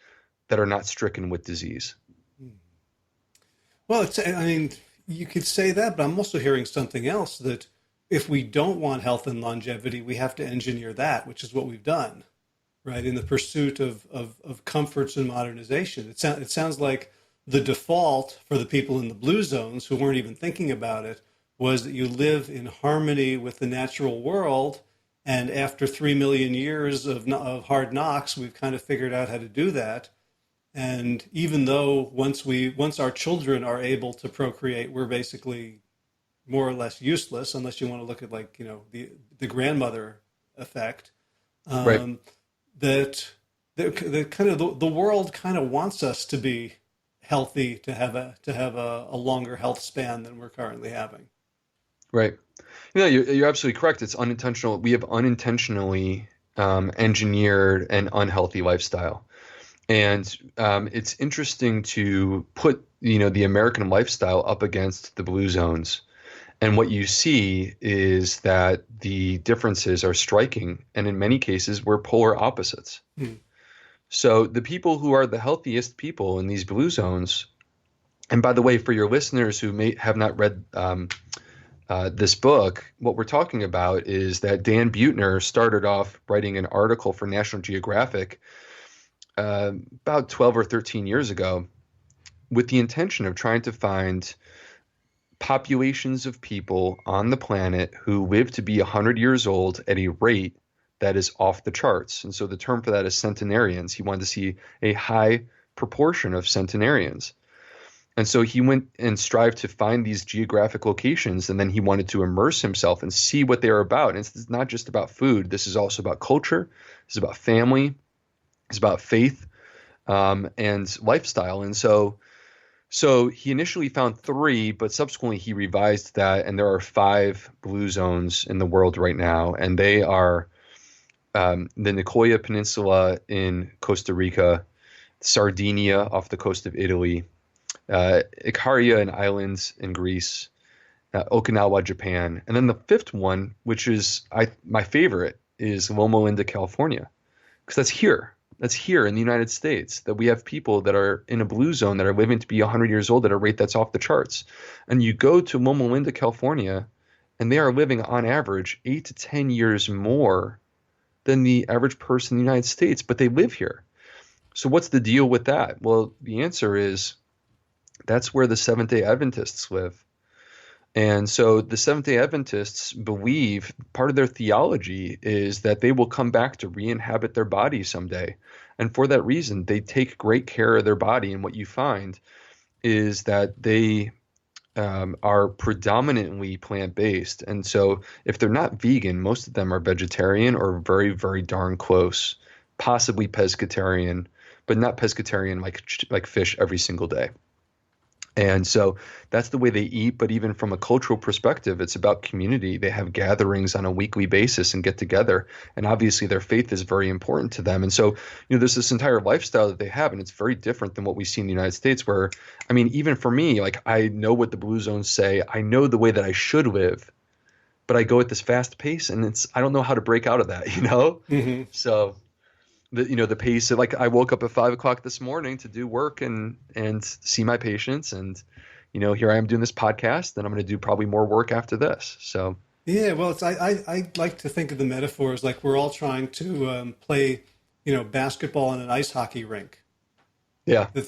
that are not stricken with disease. Well, you could say that, but I'm also hearing something else, that if we don't want health and longevity, we have to engineer that, which is what we've done, right? In the pursuit of comforts and modernization. It sounds like the default for the people in the blue zones who weren't even thinking about it was that you live in harmony with the natural world. And after 3 million years of hard knocks, we've kind of figured out how to do that. And even though once our children are able to procreate, we're basically more or less useless, unless you want to look at the grandmother effect. Right. That the world kind of wants us to be healthy to have a longer health span than we're currently having. Right. You're absolutely correct. It's unintentional. We have unintentionally engineered an unhealthy lifestyle. And it's interesting to put, the American lifestyle up against the blue zones. And what you see is that the differences are striking. And in many cases, we're polar opposites. Hmm. So the people who are the healthiest people in these blue zones, and by the way, for your listeners who may have not read this book, what we're talking about is that Dan Buettner started off writing an article for National Geographic about 12 or 13 years ago with the intention of trying to find populations of people on the planet who live to be 100 years old at a rate that is off the charts. And so the term for that is centenarians. He wanted to see a high proportion of centenarians. And so he went and strived to find these geographic locations, and then he wanted to immerse himself and see what they are about. And it's not just about food. This is also about culture. This is about family. It's about faith and lifestyle. And so he initially found 3, but subsequently he revised that, and there are 5 blue zones in the world right now, and they are the Nicoya Peninsula in Costa Rica, Sardinia off the coast of Italy, Ikaria and islands in Greece, Okinawa, Japan, and then the 5th one, which is my favorite, is Loma Linda, California, because that's here. That's here in the United States, that we have people that are in a blue zone that are living to be 100 years old at a rate that's off the charts. And you go to Loma Linda, California, and they are living on average 8 to 10 years more than the average person in the United States, but they live here. So what's the deal with that? Well, the answer is that's where the Seventh-day Adventists live. And so the Seventh-day Adventists believe part of their theology is that they will come back to re-inhabit their body someday. And for that reason, they take great care of their body. And what you find is that they are predominantly plant-based. And so if they're not vegan, most of them are vegetarian or very, very darn close, possibly pescatarian, but not pescatarian like fish every single day. And so that's the way they eat. But even from a cultural perspective, it's about community. They have gatherings on a weekly basis and get together. And obviously their faith is very important to them. And so, there's this entire lifestyle that they have, and it's very different than what we see in the United States where, even for me, like I know what the blue zones say. I know the way that I should live, but I go at this fast pace and I don't know how to break out of that, Mm-hmm. So the pace of, like, I woke up at 5 o'clock this morning to do work and see my patients, and here I am doing this podcast, and I'm going to do probably more work after this. So Yeah, well, I like to think of the metaphors like we're all trying to play, basketball in an ice hockey rink. yeah, That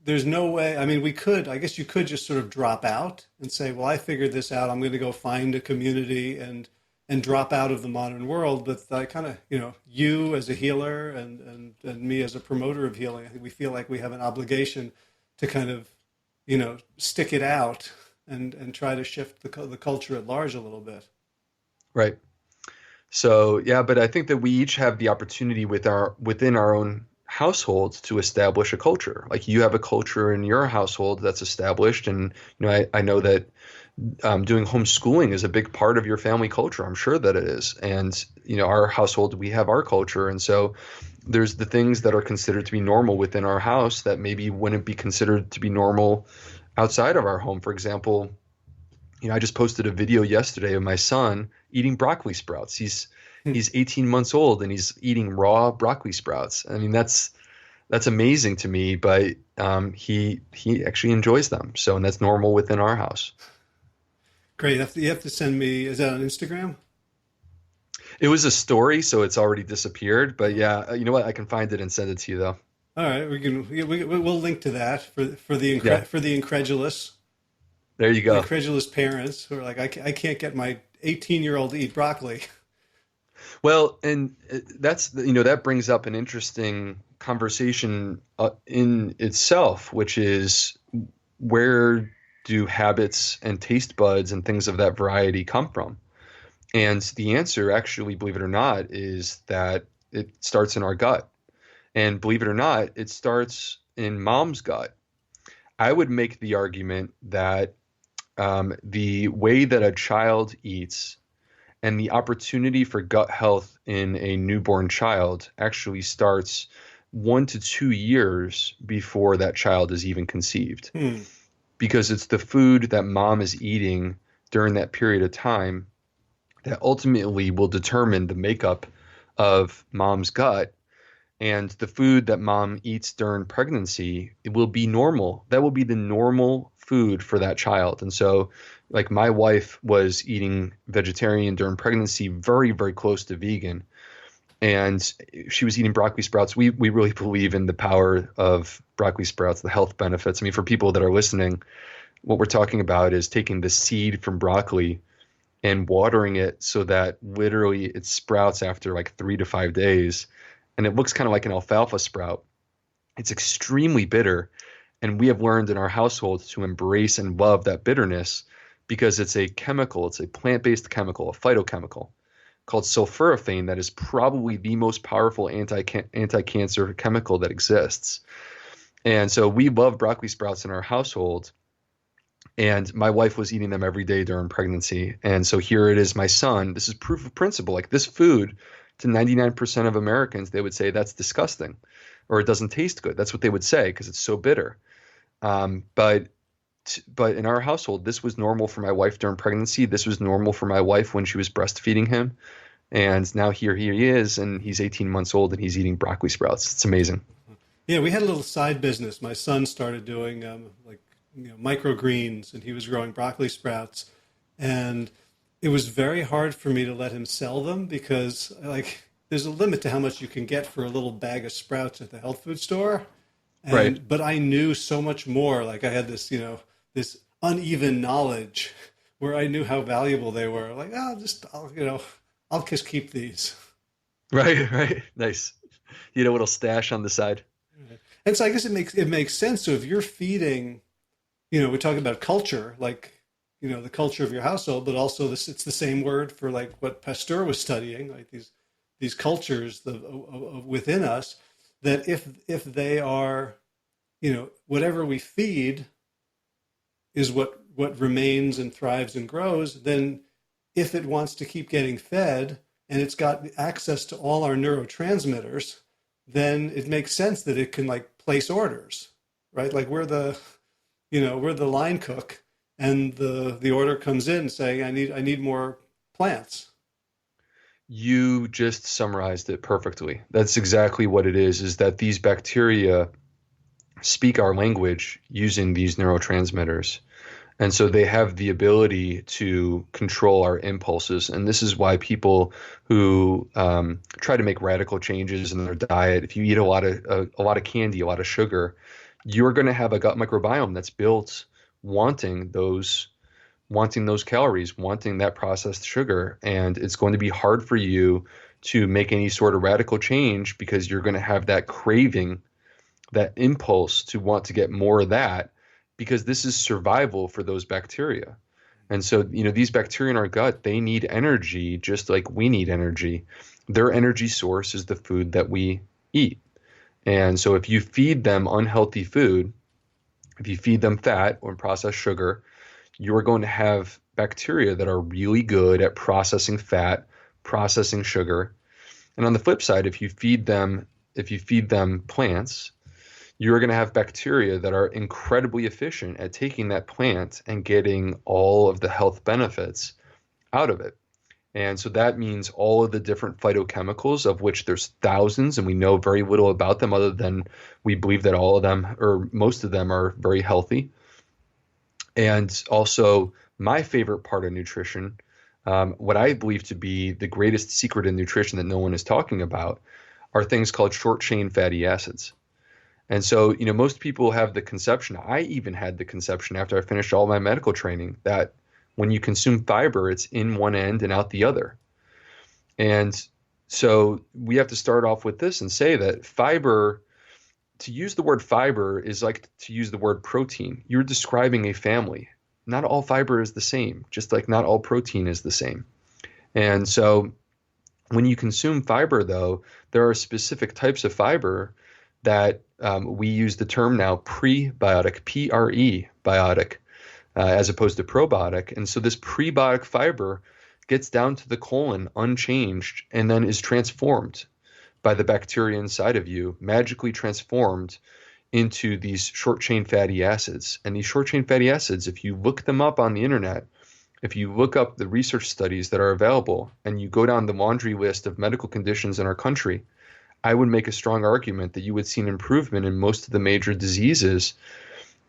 there's no way. I guess you could just sort of drop out and say, well, I figured this out. I'm going to go find a community and drop out of the modern world. But I kind of, you as a healer and me as a promoter of healing, I think we feel like we have an obligation to kind of, stick it out and try to shift the culture at large a little bit. right. So yeah, but I think that we each have the opportunity within our own households to establish a culture. Like you have a culture in your household that's established, and I know that doing homeschooling is a big part of your family culture. I'm sure that it is. And, our household, we have our culture. And so there's the things that are considered to be normal within our house that maybe wouldn't be considered to be normal outside of our home. For example, I just posted a video yesterday of my son eating broccoli sprouts. He's 18 months old and he's eating raw broccoli sprouts. That's amazing to me, but he actually enjoys them. So, and that's normal within our house. Great. You have to send me, is that on Instagram? It was a story, so it's already disappeared. But yeah, you know what? I can find it and send it to you, though. All right, we'll link to that for the incredulous. There you go. The incredulous parents who are like, I can't get my 18-year-old to eat broccoli. Well, and that brings up an interesting conversation in itself, which is where do habits and taste buds and things of that variety come from? And the answer, actually, believe it or not, is that it starts in our gut. And believe it or not, it starts in mom's gut. I would make the argument that the way that a child eats and the opportunity for gut health in a newborn child actually starts 1 to 2 years before that child is even conceived, Hmm. because it's the food that mom is eating during that period of time that ultimately will determine the makeup of mom's gut. And the food that mom eats during pregnancy, it will be normal. That will be the normal food for that child. And so, like, my wife was eating vegetarian during pregnancy, very, very close to vegan. And she was eating broccoli sprouts. We really believe in the power of broccoli sprouts, the health benefits. I mean, for people that are listening, what we're talking about is taking the seed from broccoli and watering it so that literally it sprouts after like 3 to 5 days. And it looks kind of like an alfalfa sprout. It's extremely bitter. And we have learned in our household to embrace and love that bitterness because it's a chemical, it's a plant-based chemical, a phytochemical called sulforaphane that is probably the most powerful anti-cancer chemical that exists. And so we love broccoli sprouts in our household. And my wife was eating them every day during pregnancy. And so here it is, my son. This is proof of principle. Like, this food, to 99% of Americans, they would say that's disgusting or it doesn't taste good. That's what they would say because it's so bitter. But in our household, this was normal for my wife during pregnancy. This was normal for my wife when she was breastfeeding him. And now here he is, and he's 18 months old, and he's eating broccoli sprouts. It's amazing. Yeah, we had a little side business. My son started doing microgreens, and he was growing broccoli sprouts, and it was very hard for me to let him sell them because like there's a limit to how much you can get for a little bag of sprouts at the health food store. Right. And but I knew so much more. Like I had this, this uneven knowledge where I knew how valuable they were. Like, I'll just keep these. Right. Right. Nice. You know, a little stash on the side. And so I guess it makes sense. So if you're feeding, we talk about culture, like, the culture of your household, but also it's the same word for like what Pasteur was studying, like these cultures within us, that if they are, whatever we feed is what remains and thrives and grows, then if it wants to keep getting fed and it's got access to all our neurotransmitters, then it makes sense that it can like place orders, right? Like we're the line cook, and the order comes in saying I need more plants. You just summarized it perfectly. That's exactly what it is that these bacteria speak our language using these neurotransmitters. And so they have the ability to control our impulses. And this is why people who try to make radical changes in their diet, if you eat a lot of candy, a lot of sugar, you're going to have a gut microbiome that's built wanting those calories, wanting that processed sugar. And it's going to be hard for you to make any sort of radical change because you're going to have that craving, that impulse to want to get more of that, because this is survival for those bacteria. And so, these bacteria in our gut, they need energy just like we need energy. Their energy source is the food that we eat. And so if you feed them unhealthy food, if you feed them fat or processed sugar, you're going to have bacteria that are really good at processing fat, processing sugar. And on the flip side, if you feed them plants, you're going to have bacteria that are incredibly efficient at taking that plant and getting all of the health benefits out of it. And so that means all of the different phytochemicals, of which there's thousands, and we know very little about them other than we believe that all of them or most of them are very healthy. And also, my favorite part of nutrition, what I believe to be the greatest secret in nutrition that no one is talking about, are things called short chain fatty acids. And so, most people have the conception, I even had the conception after I finished all my medical training, that when you consume fiber, it's in one end and out the other. And so we have to start off with this and say that fiber, to use the word fiber is like to use the word protein. You're describing a family. Not all fiber is the same, just like not all protein is the same. And so when you consume fiber, though, there are specific types of fiber that we use the term now prebiotic, biotic, as opposed to probiotic. And so this prebiotic fiber gets down to the colon unchanged and then is transformed by the bacteria inside of you, magically transformed into these short chain fatty acids. And these short chain fatty acids, if you look them up on the internet, if you look up the research studies that are available and you go down the laundry list of medical conditions in our country, I would make a strong argument that you would see an improvement in most of the major diseases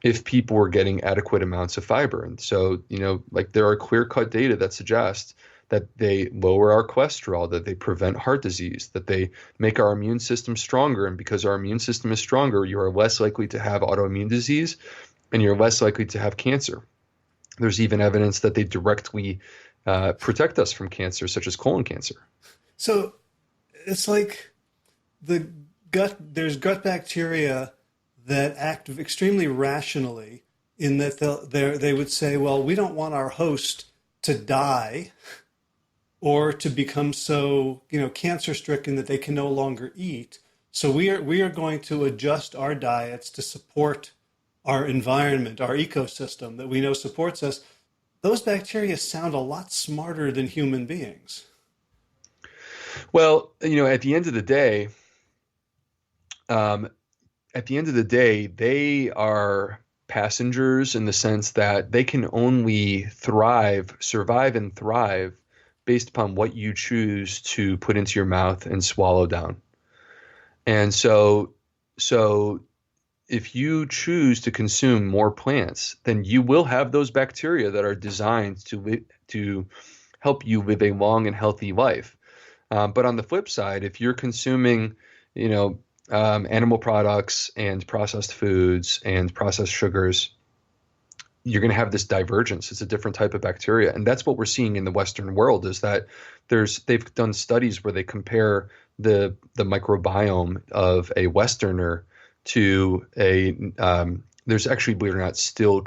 if people were getting adequate amounts of fiber. And so, like there are clear-cut data that suggest that they lower our cholesterol, that they prevent heart disease, that they make our immune system stronger. And because our immune system is stronger, you are less likely to have autoimmune disease and you're less likely to have cancer. There's even evidence that they directly protect us from cancer, such as colon cancer. So it's like there's gut bacteria that act extremely rationally in that they would say, well, we don't want our host to die or to become so, cancer stricken that they can no longer eat. So we are going to adjust our diets to support our environment, our ecosystem that we know supports us. Those bacteria sound a lot smarter than human beings. Well, at the end of the day, they are passengers in the sense that they can only survive and thrive based upon what you choose to put into your mouth and swallow down. And so if you choose to consume more plants, then you will have those bacteria that are designed to help you live a long and healthy life. But on the flip side, if you're consuming, animal products and processed foods and processed sugars, you're going to have this divergence. It's a different type of bacteria. And that's what we're seeing in the Western world, is that they've done studies where they compare the microbiome of a Westerner to there's actually, believe it or not, still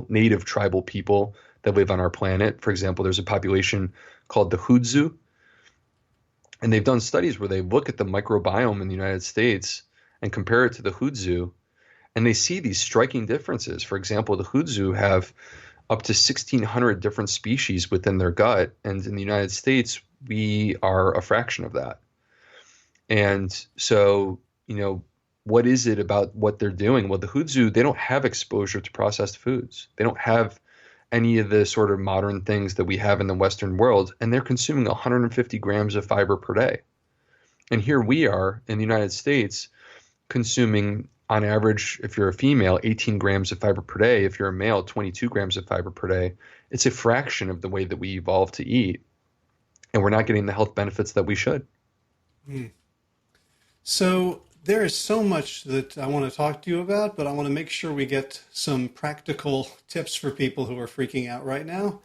native tribal people that live on our planet. For example, there's a population called the Hudzu. And they've done studies where they look at the microbiome in the United States and compare it to the Hudzu, and they see these striking differences. For example, the Hudzu have up to 1,600 different species within their gut, and in the United States, we are a fraction of that. And so, what is it about what they're doing? Well, the Hudzu, they don't have exposure to processed foods. They don't have any of the sort of modern things that we have in the Western world, and they're consuming 150 grams of fiber per day. And here we are in the United States consuming, on average, if you're a female, 18 grams of fiber per day. If you're a male, 22 grams of fiber per day. It's a fraction of the way that we evolved to eat, and we're not getting the health benefits that we should. So there is so much that I want to talk to you about, but I want to make sure we get some practical tips for people who are freaking out right now.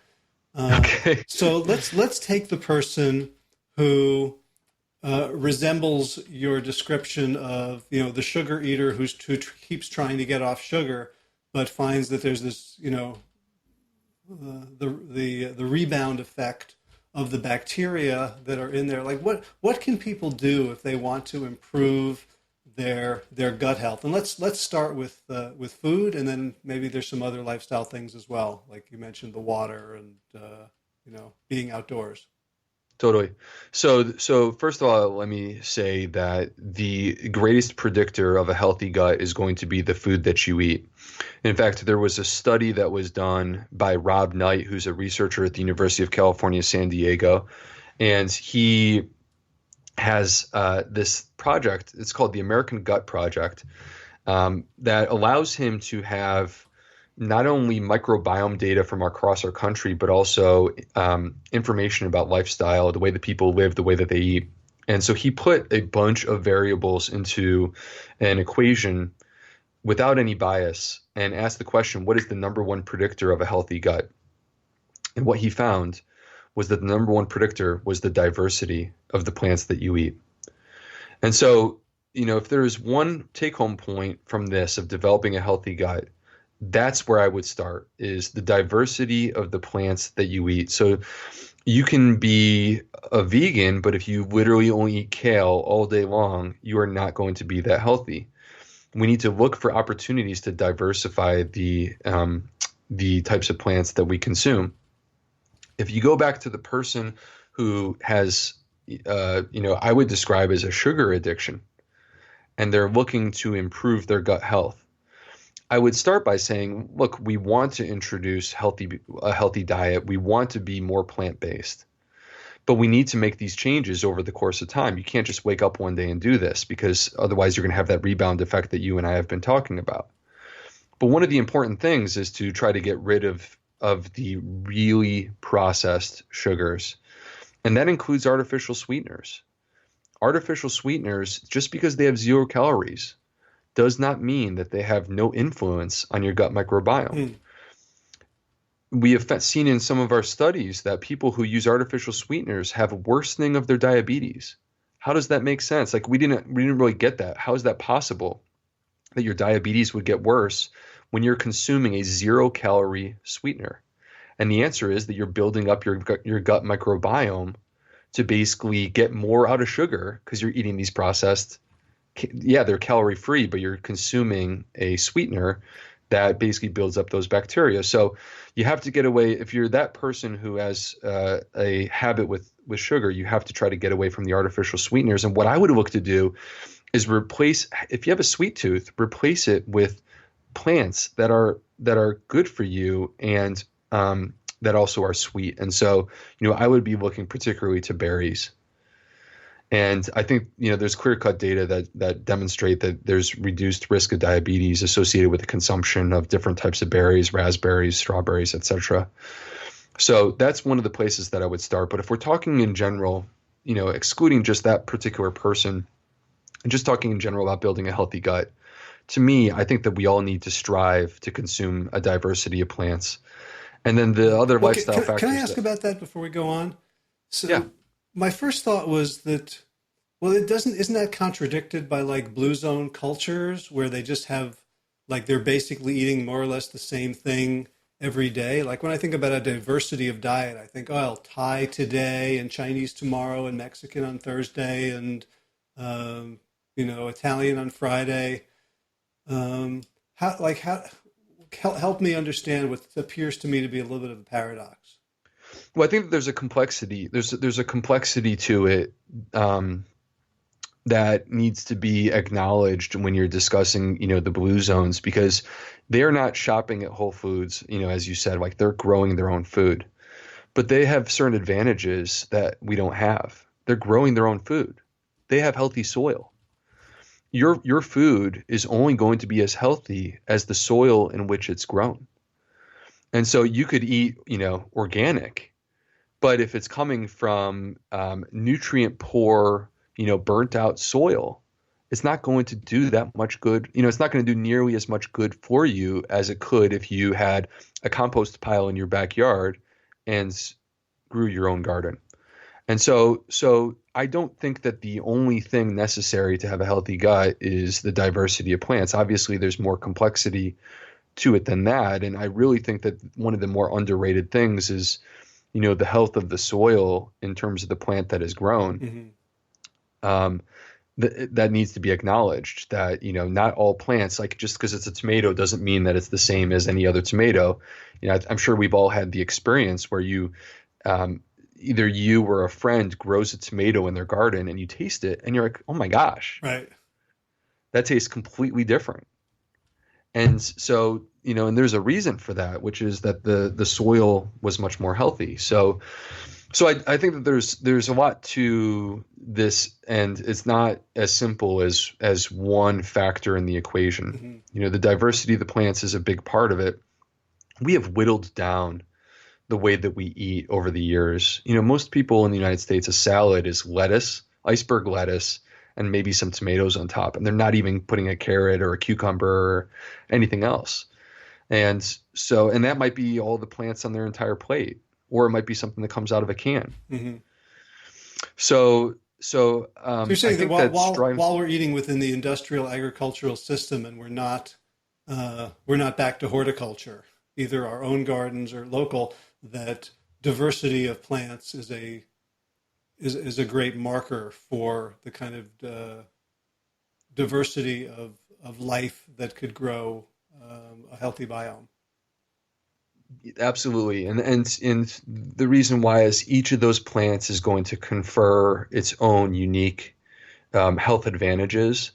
Okay. So let's take the person who resembles your description of the sugar eater who keeps trying to get off sugar, but finds that there's this the rebound effect of the bacteria that are in there. Like what can people do if they want to improve their gut health? And let's start with food, and then maybe there's some other lifestyle things as well, like you mentioned the water and being outdoors. Totally. So first of all, let me say that the greatest predictor of a healthy gut is going to be the food that you eat. In fact, there was a study that was done by Rob Knight, who's a researcher at the University of California, San Diego, and he has this project. It's called the American Gut Project, that allows him to have not only microbiome data from across our country, but also information about lifestyle, the way that people live, the way that they eat. And so he put a bunch of variables into an equation without any bias and asked the question, what is the number one predictor of a healthy gut? And what he found was that the number one predictor was the diversity of the plants that you eat. And so, if there is one take-home point from this of developing a healthy gut, that's where I would start, is the diversity of the plants that you eat. So you can be a vegan, but if you literally only eat kale all day long, you are not going to be that healthy. We need to look for opportunities to diversify the types of plants that we consume. If you go back to the person who has, I would describe as a sugar addiction, and they're looking to improve their gut health, I would start by saying, look, we want to introduce a healthy diet. We want to be more plant-based, but we need to make these changes over the course of time. You can't just wake up one day and do this, because otherwise you're going to have that rebound effect that you and I have been talking about. But one of the important things is to try to get rid of the really processed sugars. And that includes artificial sweeteners. Artificial sweeteners, just because they have 0 calories, does not mean that they have no influence on your gut microbiome. We have seen in some of our studies that people who use artificial sweeteners have a worsening of their diabetes. How does that make sense? Like, we didn't really get that. How is that possible that your diabetes would get worse when you're consuming a 0 calorie sweetener? And the answer is that you're building up your gut microbiome to basically get more out of sugar, because you're eating these processed, they're calorie free, but you're consuming a sweetener that basically builds up those bacteria. So you have to get away. If you're that person who has a habit with sugar, you have to try to get away from the artificial sweeteners. And what I would look to do is replace, if you have a sweet tooth, replace it with plants that are good for you and that also are sweet. And so, I would be looking particularly to berries. And I think, there's clear-cut data that demonstrate that there's reduced risk of diabetes associated with the consumption of different types of berries, raspberries, strawberries, etc. So that's one of the places that I would start. But if we're talking in general, excluding just that particular person, and just talking in general about building a healthy gut, to me, I think that we all need to strive to consume a diversity of plants. And then the other lifestyle factors. Can I ask about that before we go on? So yeah. My first thought was that, well, isn't that contradicted by like blue zone cultures where they just have, like, they're basically eating more or less the same thing every day? Like, when I think about a diversity of diet, I think, oh, Thai today and Chinese tomorrow and Mexican on Thursday and, Italian on Friday. Help me understand what appears to me to be a little bit of a paradox. Well, I think that there's a complexity. There's a complexity to it that needs to be acknowledged when you're discussing, the blue zones, because they're not shopping at Whole Foods, as you said, like, they're growing their own food, but they have certain advantages that we don't have. They're growing their own food. They have healthy soil. Your food is only going to be as healthy as the soil in which it's grown. And so you could eat, organic, but if it's coming from nutrient poor, burnt out soil, it's not going to do that much good. It's not going to do nearly as much good for you as it could if you had a compost pile in your backyard and grew your own garden. And so I don't think that the only thing necessary to have a healthy gut is the diversity of plants. Obviously, there's more complexity to it than that. And I really think that one of the more underrated things is, the health of the soil in terms of the plant that is grown. Mm-hmm. That needs to be acknowledged, that, not all plants, like, just because it's a tomato doesn't mean that it's the same as any other tomato. I'm sure we've all had the experience where either you or a friend grows a tomato in their garden and you taste it and you're like, oh my gosh, right, that tastes completely different. And so, and there's a reason for that, which is that the soil was much more healthy. So I think that there's a lot to this, and it's not as simple as one factor in the equation. Mm-hmm. The diversity of the plants is a big part of it. We have whittled down the way that we eat over the years. Most people in the United States, a salad is lettuce, iceberg lettuce, and maybe some tomatoes on top. And they're not even putting a carrot or a cucumber or anything else. And that might be all the plants on their entire plate, or it might be something that comes out of a can. Mm-hmm. So you're saying that while we're eating within the industrial agricultural system, and we're not back to horticulture, either our own gardens or local, that diversity of plants is a great marker for the kind of diversity of life that could grow a healthy biome. Absolutely. And the reason why is each of those plants is going to confer its own unique health advantages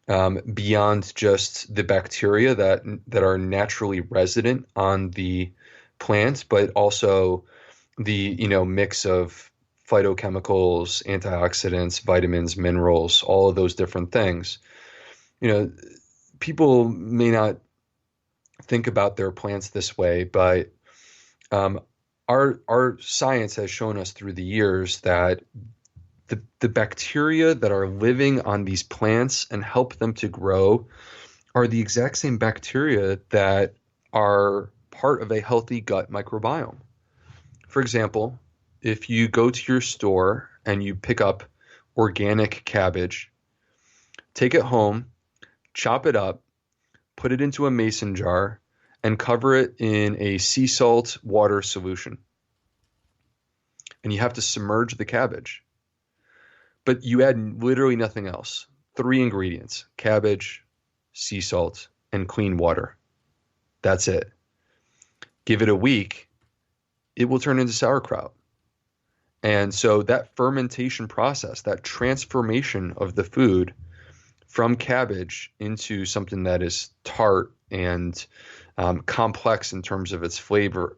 beyond just the bacteria that are naturally resident on the plant, but also the mix of phytochemicals, antioxidants, vitamins, minerals, all of those different things. People may not think about their plants this way, but our science has shown us through the years that the bacteria that are living on these plants and help them to grow are the exact same bacteria that are part of a healthy gut microbiome. For example, if you go to your store and you pick up organic cabbage, take it home, chop it up, put it into a mason jar, and cover it in a sea salt water solution. And you have to submerge the cabbage. But you add literally nothing else. 3 ingredients: cabbage, sea salt, and clean water. That's it. Give it a week, it will turn into sauerkraut. And so that fermentation process, that transformation of the food from cabbage into something that is tart and complex in terms of its flavor,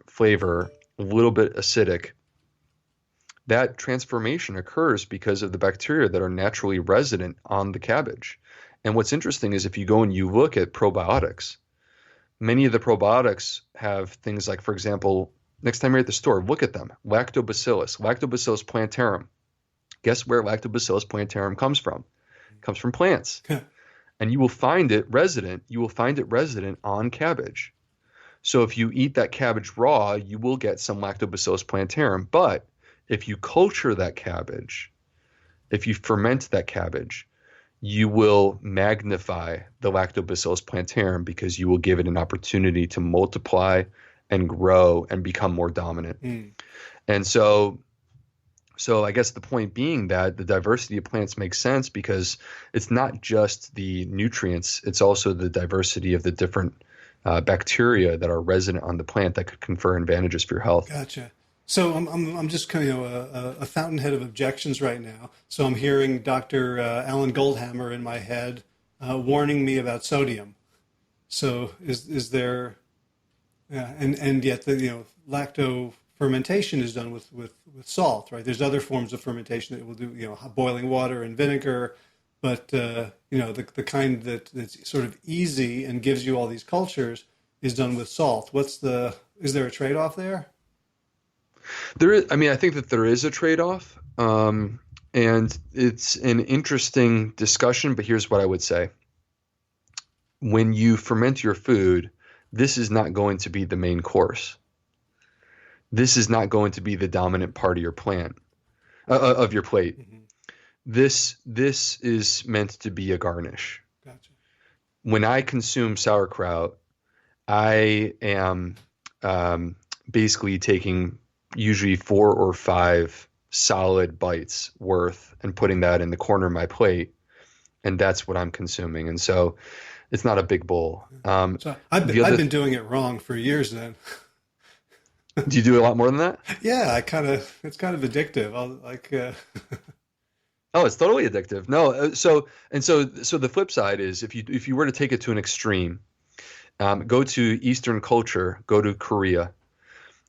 a little bit acidic, that transformation occurs because of the bacteria that are naturally resident on the cabbage. And what's interesting is if you go and you look at probiotics, many of the probiotics have things like, for example, next time you're at the store, look at them. Lactobacillus plantarum. Guess where Lactobacillus plantarum comes from? It comes from plants. And you will find it resident. You will find it resident on cabbage. So if you eat that cabbage raw, you will get some Lactobacillus plantarum. But if you culture that cabbage, if you ferment that cabbage, you will magnify the Lactobacillus plantarum because you will give it an opportunity to multiply and grow and become more dominant. And so I guess the point being that the diversity of plants makes sense because it's not just the nutrients, it's also the diversity of the different bacteria that are resident on the plant that could confer advantages for your health. Gotcha. So I'm just kind of a fountainhead of objections right now. So I'm hearing Dr. Alan Goldhammer in my head warning me about sodium. So is there, and yet the lacto fermentation is done with salt, right? There's other forms of fermentation that will do boiling water and vinegar, but the kind that's sort of easy and gives you all these cultures is done with salt. Is there a trade-off there? There is, I think that there is a trade-off, and it's an interesting discussion, but here's what I would say. When you ferment your food, this is not going to be the main course. This is not going to be the dominant part of your plant, of your plate. Mm-hmm. This is meant to be a garnish. Gotcha. When I consume sauerkraut, I am basically taking usually 4 or 5 solid bites worth and putting that in the corner of my plate. And that's what I'm consuming. And so it's not a big bowl. So I've been doing it wrong for years then. Do you do a lot more than that? Yeah, it's kind of addictive. Oh, it's totally addictive. No. So the flip side is if you were to take it to an extreme, go to Eastern culture, go to Korea.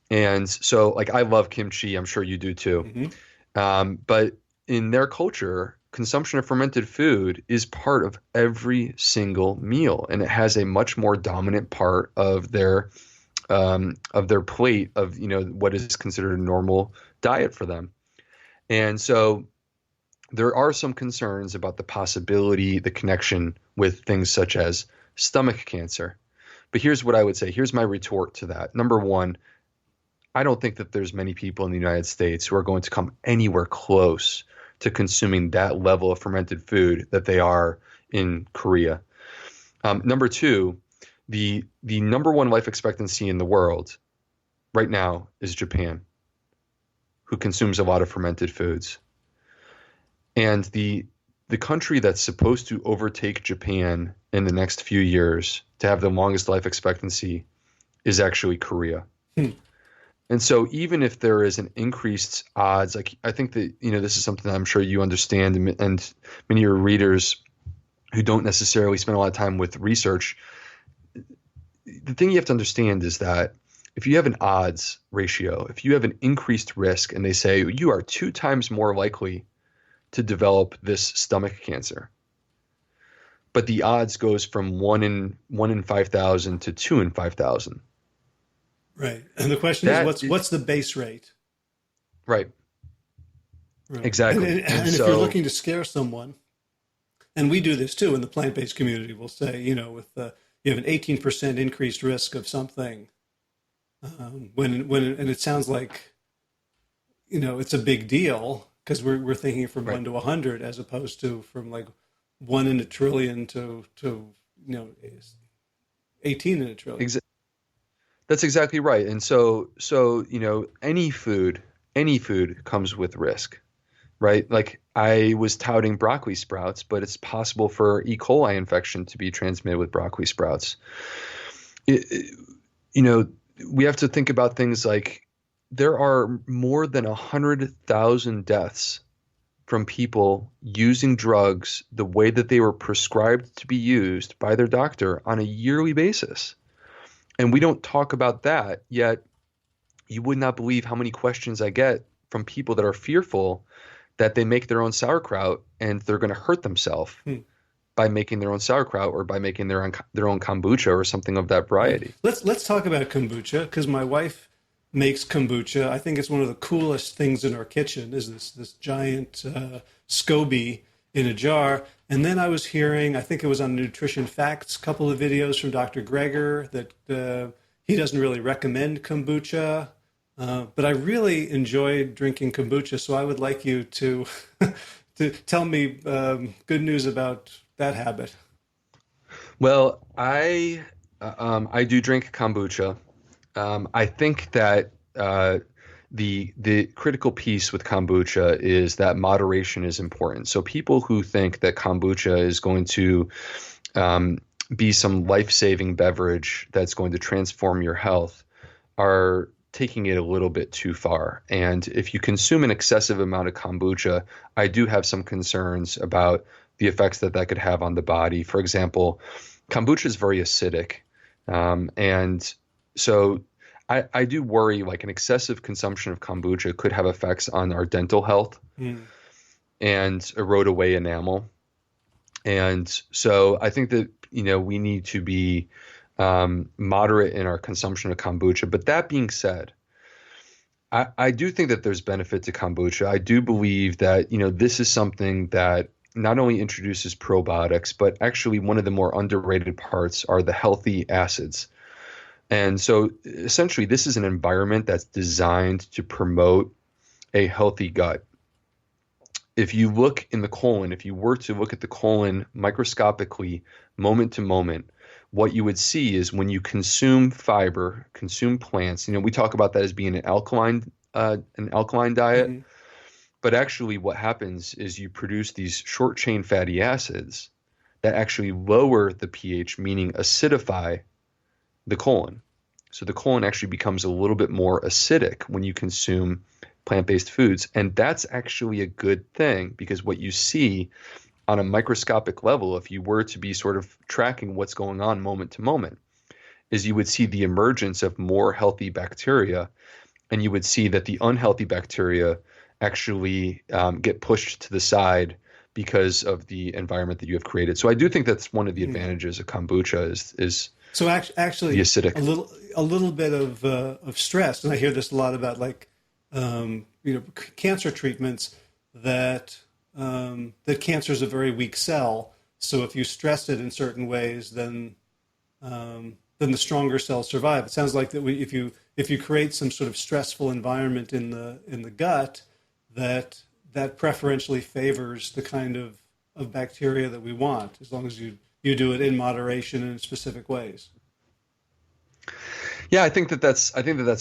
And so I love kimchi. I'm sure you do too. Mm-hmm. But in their culture, consumption of fermented food is part of every single meal. And it has a much more dominant part of their plate of, what is considered a normal diet for them. And so there are some concerns about the possibility, the connection with things such as stomach cancer. But here's what I would say. Here's my retort to that. Number one, I don't think that there's many people in the United States who are going to come anywhere close to consuming that level of fermented food that they are in Korea. Number two, the number one life expectancy in the world right now is Japan, who consumes a lot of fermented foods. And the the country that's supposed to overtake Japan in the next few years to have the longest life expectancy is actually Korea. Hmm. And so even if there is an increased odds, like I think that, this is something that I'm sure you understand, and many of your readers who don't necessarily spend a lot of time with research, the thing you have to understand is that if you have an odds ratio, if you have an increased risk and they say you are 2 times more likely to develop this stomach cancer, but the odds goes from 1 in 5,000 to 2 in 5,000. Right. And the question is, what's the base rate? Right. Right. Exactly. And if you're looking to scare someone, and we do this too in the plant-based community, we'll say, with you have an 18% increased risk of something, and it sounds like, it's a big deal because we're thinking from 1 to 100 as opposed to from like 1 in a trillion to 18 in a trillion. That's exactly right. And so any food comes with risk, right? Like I was touting broccoli sprouts, but it's possible for E. coli infection to be transmitted with broccoli sprouts. We have to think about things like there are more than 100,000 deaths from people using drugs the way that they were prescribed to be used by their doctor on a yearly basis. And we don't talk about that, yet you would not believe how many questions I get from people that are fearful that they make their own sauerkraut and they're going to hurt themselves by making their own sauerkraut or by making their own kombucha or something of that variety. Let's talk about kombucha, because my wife makes kombucha. I think it's one of the coolest things in our kitchen is this giant SCOBY in a jar. And then I was hearing, I think it was on Nutrition Facts, a couple of videos from Dr. Greger that he doesn't really recommend kombucha. But I really enjoyed drinking kombucha, so I would like you to to tell me good news about that habit. Well, I do drink kombucha. I think that the critical piece with kombucha is that moderation is important. So people who think that kombucha is going to be some life-saving beverage that's going to transform your health are taking it a little bit too far. And if you consume an excessive amount of kombucha, I do have some concerns about the effects that could have on the body. For example, kombucha is very acidic. And so I do worry like an excessive consumption of kombucha could have effects on our dental health and erode away enamel. And so I think that, we need to be moderate in our consumption of kombucha. But that being said, I do think that there's benefit to kombucha. I do believe that, this is something that not only introduces probiotics, but actually one of the more underrated parts are the healthy acids. And so essentially this is an environment that's designed to promote a healthy gut. If you look in the colon, if you were to look at the colon microscopically, moment to moment, what you would see is when you consume fiber, consume plants, we talk about that as being an alkaline diet. Mm-hmm. But actually what happens is you produce these short chain fatty acids that actually lower the pH, meaning acidify the colon. So the colon actually becomes a little bit more acidic when you consume plant-based foods. And that's actually a good thing, because what you see on a microscopic level, if you were to be sort of tracking what's going on moment to moment, is you would see the emergence of more healthy bacteria, and you would see that the unhealthy bacteria actually get pushed to the side because of the environment that you have created. So I do think that's one of the advantages of kombucha is so actually the acidic. a little bit of stress, and I hear this a lot about like cancer treatments that cancer is a very weak cell. So if you stress it in certain ways, then the stronger cells survive. It sounds like that if you create some sort of stressful environment in the gut, that preferentially favors the kind of bacteria that we want, as long as you do it in moderation and in specific ways. Yeah, I think that's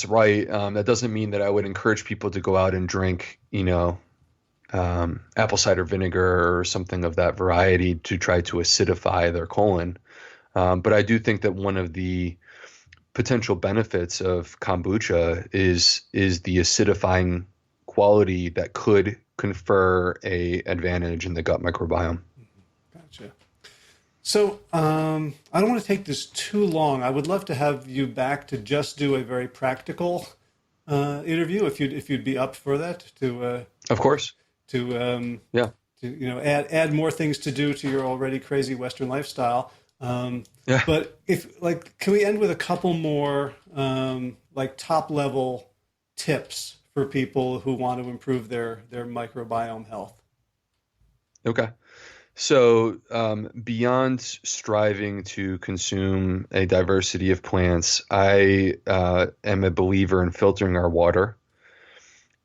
right. That doesn't mean that I would encourage people to go out and drink, apple cider vinegar or something of that variety to try to acidify their colon. But I do think that one of the potential benefits of kombucha is the acidifying quality that could confer a advantage in the gut microbiome. Gotcha. So I don't want to take this too long. I would love to have you back to just do a very practical interview if you'd be up for that. Of course. Yeah. To add more things to do to your already crazy Western lifestyle. Yeah. But can we end with a couple more top level tips for people who want to improve their microbiome health? Okay. So beyond striving to consume a diversity of plants, I am a believer in filtering our water.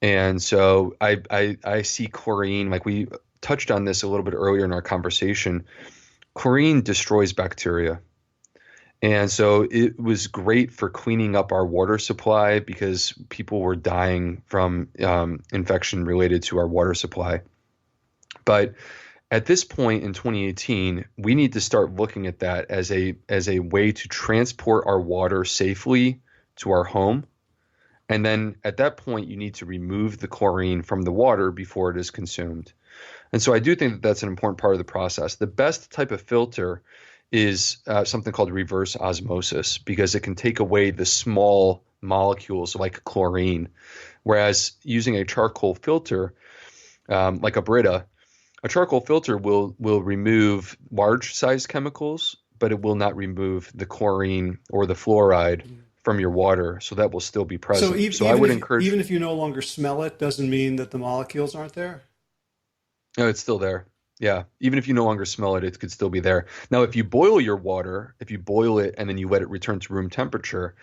And so I see chlorine, like we touched on this a little bit earlier in our conversation. Chlorine destroys bacteria. And so it was great for cleaning up our water supply because people were dying from infection related to our water supply. But at this point in 2018, we need to start looking at that as a way to transport our water safely to our home. And then at that point, you need to remove the chlorine from the water before it is consumed. And so I do think that that's an important part of the process. The best type of filter is something called reverse osmosis because it can take away the small molecules like chlorine. Whereas using a charcoal filter, like a Brita, a charcoal filter will remove large size chemicals, but it will not remove the chlorine or the fluoride from your water. So that will still be present. So I would encourage. Even if you no longer smell it, doesn't mean that the molecules aren't there? No, it's still there. Yeah. Even if you no longer smell it, it could still be there. Now, if you boil your water, if you boil it and then you let it return to room temperature,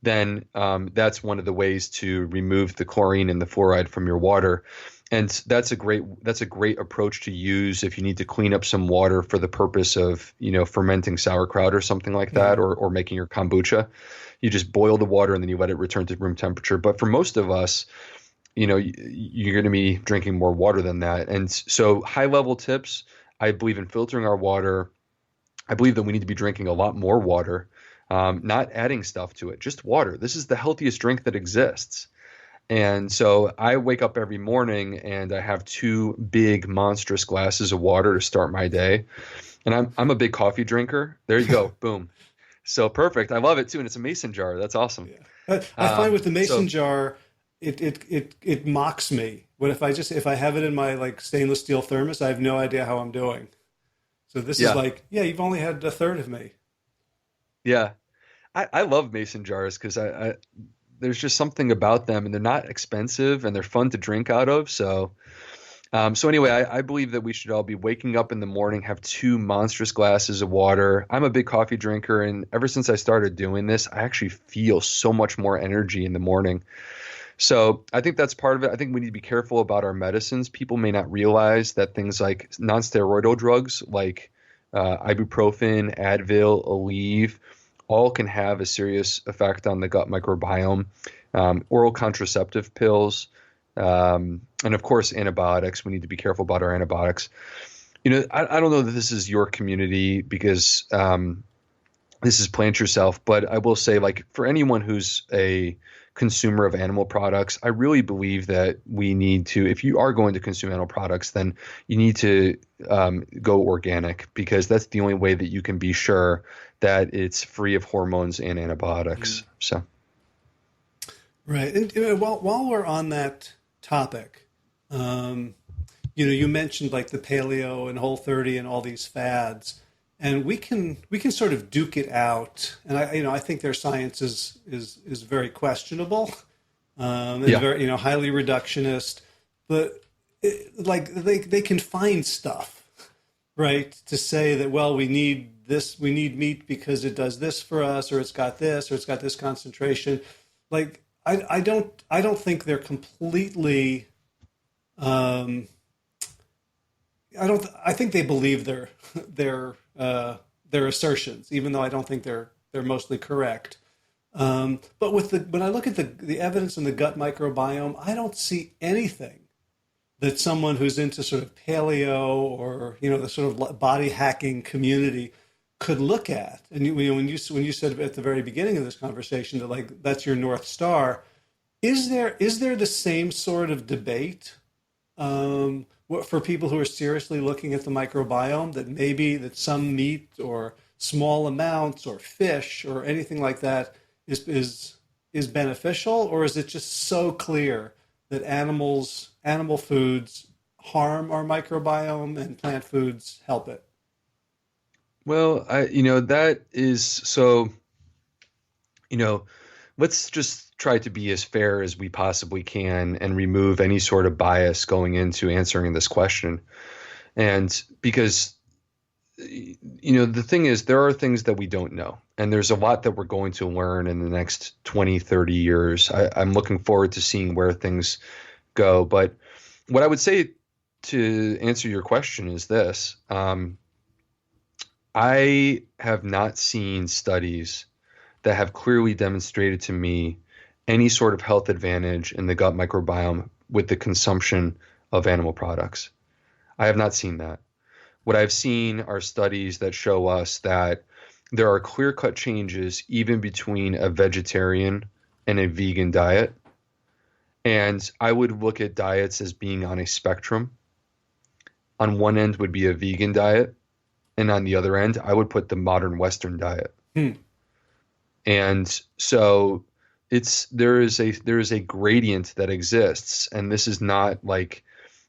then that's one of the ways to remove the chlorine and the fluoride from your water. And that's a great approach to use if you need to clean up some water for the purpose of, fermenting sauerkraut or something like that, or making your kombucha. You just boil the water and then you let it return to room temperature. But for most of us, you're going to be drinking more water than that. And so high level tips, I believe in filtering our water. I believe that we need to be drinking a lot more water, not adding stuff to it, just water. This is the healthiest drink that exists. And so I wake up every morning and I have 2 big monstrous glasses of water to start my day. And I'm a big coffee drinker. There you go. Boom. So perfect. I love it too. And it's a mason jar. That's awesome. Yeah. I find with the mason jar, it mocks me. But if I have it in my stainless steel thermos, I have no idea how I'm doing. So this is you've only had a third of me. Yeah. I love mason jars because I there's just something about them, and they're not expensive and they're fun to drink out of. So anyway, I believe that we should all be waking up in the morning, have 2 monstrous glasses of water. I'm a big coffee drinker, and ever since I started doing this, I actually feel so much more energy in the morning. So I think that's part of it. I think we need to be careful about our medicines. People may not realize that things like non-steroidal drugs like ibuprofen, Advil, Aleve, all can have a serious effect on the gut microbiome. Oral contraceptive pills, and of course, antibiotics. We need to be careful about our antibiotics. I don't know that this is your community because this is Plant Yourself, but I will say, for anyone who's a consumer of animal products, I really believe that we need to, if you are going to consume animal products, then you need to go organic because that's the only way that you can be sure that it's free of hormones and antibiotics. So, right. And while we're on that topic, you mentioned the paleo and Whole30 and all these fads, and we can sort of duke it out. And I think their science is very questionable, and very highly reductionist, but they can find stuff, right, to say that we need meat because it does this for us, or it's got this, or it's got this concentration. I don't think they're completely. I think they believe their assertions, even though I don't think they're mostly correct. But when I look at the evidence in the gut microbiome, I don't see anything that someone who's into sort of paleo or the sort of body hacking community could look at? And when you said at the very beginning of this conversation that like that's your North Star, is there the same sort of debate for people who are seriously looking at the microbiome, that maybe that some meat or small amounts or fish or anything like that is beneficial, or is it just so clear that animal foods harm our microbiome and plant foods help it? Well, that is so, you know, let's just try to be as fair as we possibly can and remove any sort of bias going into answering this question. And because, the thing is, there are things that we don't know, and there's a lot that we're going to learn in the next 20, 30 years. I'm looking forward to seeing where things go. But what I would say to answer your question is this. I have not seen studies that have clearly demonstrated to me any sort of health advantage in the gut microbiome with the consumption of animal products. I have not seen that. What I've seen are studies that show us that there are clear-cut changes even between a vegetarian and a vegan diet. And I would look at diets as being on a spectrum. On one end would be a vegan diet, and on the other end, I would put the modern Western diet. Hmm. And so there is a gradient that exists, and this is not like,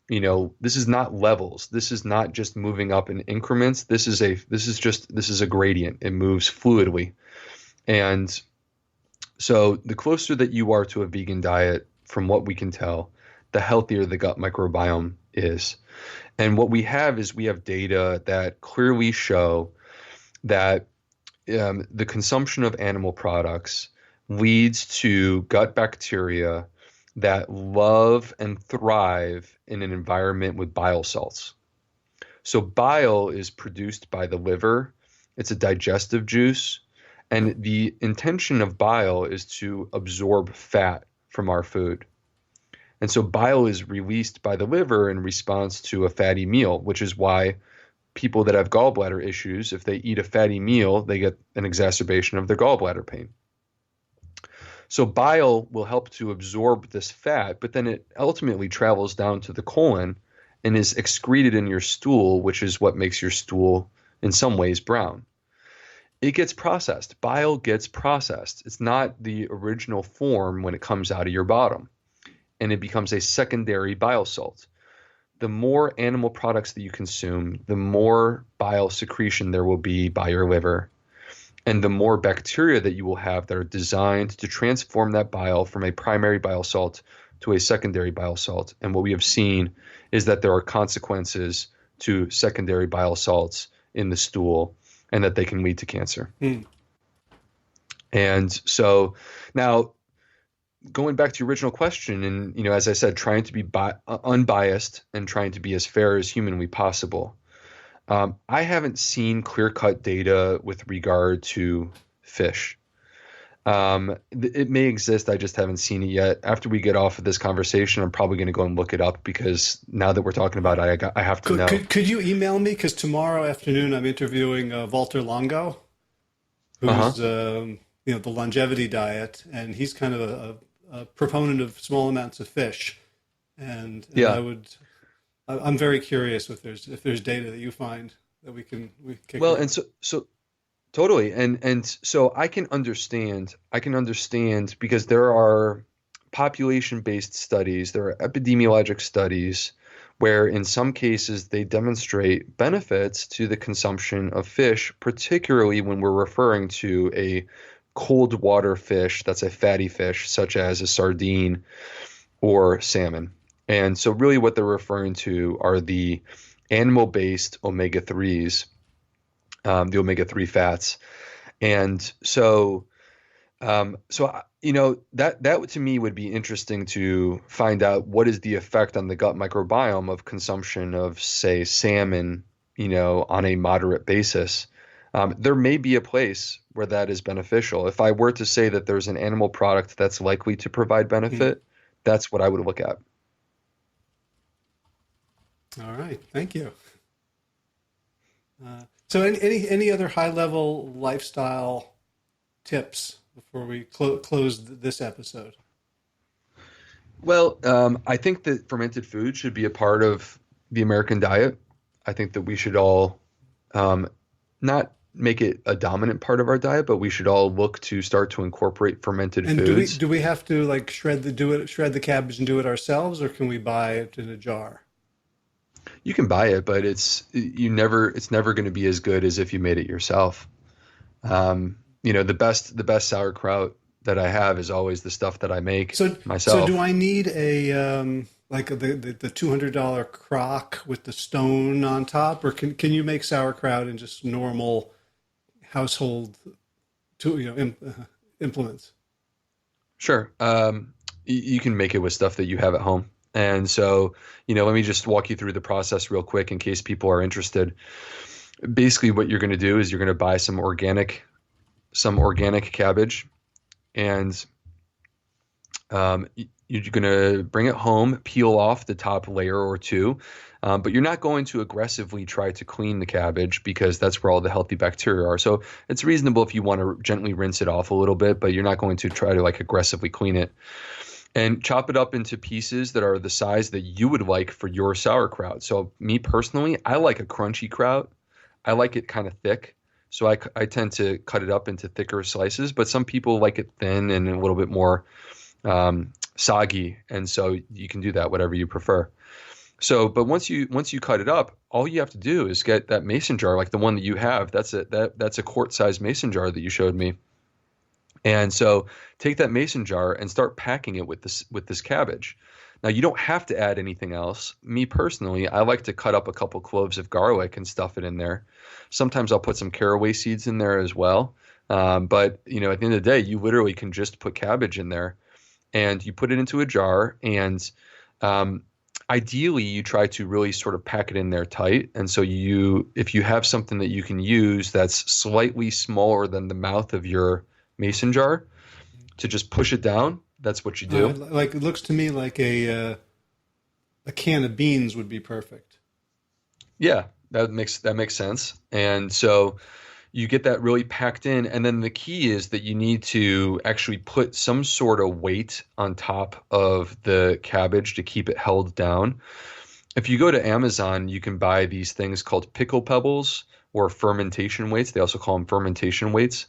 this is not levels. This is not just moving up in increments. This is a gradient. It moves fluidly. And so the closer that you are to a vegan diet, from what we can tell, the healthier the gut microbiome is. And what we have is we have data that clearly show that the consumption of animal products leads to gut bacteria that love and thrive in an environment with bile salts. So bile is produced by the liver. It's a digestive juice. And the intention of bile is to absorb fat from our food. And so bile is released by the liver in response to a fatty meal, which is why people that have gallbladder issues, if they eat a fatty meal, they get an exacerbation of their gallbladder pain. So bile will help to absorb this fat, but then it ultimately travels down to the colon and is excreted in your stool, which is what makes your stool in some ways brown. It gets processed. Bile gets processed. It's not the original form when it comes out of your bottom, and it becomes a secondary bile salt. The more animal products that you consume, the more bile secretion there will be by your liver, and the more bacteria that you will have that are designed to transform that bile from a primary bile salt to a secondary bile salt. And what we have seen is that there are consequences to secondary bile salts in the stool, and that they can lead to cancer. And so now, going back to your original question, and as I said, trying to be unbiased and trying to be as fair as humanly possible. I haven't seen clear-cut data with regard to fish. It may exist, I just haven't seen it yet. After we get off of this conversation, I'm probably going to go and look it up, because now that we're talking about it, I have to know. Could you email me? Because tomorrow afternoon I'm interviewing Walter Longo, who's the longevity diet, and he's kind of a proponent of small amounts of fish, and Yeah. I'm very curious if there's data that you find that we can kick Well, around. and so totally, and so I can understand because there are population-based studies, there are epidemiologic studies where in some cases they demonstrate benefits to the consumption of fish, particularly when we're referring to a cold water fish that's a fatty fish, such as a sardine or salmon. And so really what they're referring to are the animal-based omega-3s, the omega-3 fats. And so, that to me would be interesting to find out what is the effect on the gut microbiome of consumption of, say, salmon, on a moderate basis. There may be a place where that is beneficial. If I were to say that there's an animal product that's likely to provide benefit, that's what I would look at. All right. Thank you. So any other high level lifestyle tips before we close this episode? Well, I think that fermented food should be a part of the American diet. I think that we should all not make it a dominant part of our diet, but we should all look to start to incorporate fermented And foods. do we have to like shred the cabbage and do it ourselves, or can we buy it in a jar? You can buy it, but it's never going to be as good as if you made it yourself. The best sauerkraut that I have is always the stuff that I make So do myself. I need a like the $200 crock with the stone on top, or can you make sauerkraut in just normal household implements? Sure. You can make it with stuff that you have at home. And so, let me just walk you through the process real quick in case people are interested. Basically, what you're going to do is you're going to buy some organic cabbage, and you're going to bring it home, peel off the top layer or two, but you're not going to aggressively try to clean the cabbage because that's where all the healthy bacteria are. So it's reasonable if you want to gently rinse it off a little bit, but you're not going to try to like aggressively clean it. And chop it up into pieces that are the size that you would like for your sauerkraut. So me personally, I like a crunchy kraut. I like it kind of thick. So I tend to cut it up into thicker slices, but some people like it thin and a little bit more soggy. And so you can do that, whatever you prefer. So, but once you cut it up, all you have to do is get that mason jar, like the one that you have. That's a quart-sized mason jar that you showed me. And so take that mason jar and start packing it with this cabbage. Now you don't have to add anything else. Me personally, I like to cut up a couple cloves of garlic and stuff it in there. Sometimes I'll put some caraway seeds in there as well. But at the end of the day, you literally can just put cabbage in there, and you put it into a jar. And ideally, you try to really sort of pack it in there tight. And so if you have something that you can use that's slightly smaller than the mouth of your mason jar, to just push it down. That's what you do. Like it looks to me like a can of beans would be perfect. Yeah, that makes sense. And so you get that really packed in, and then the key is that you need to actually put some sort of weight on top of the cabbage to keep it held down. If you go to Amazon, you can buy these things called pickle pebbles or fermentation weights. They also call them fermentation weights.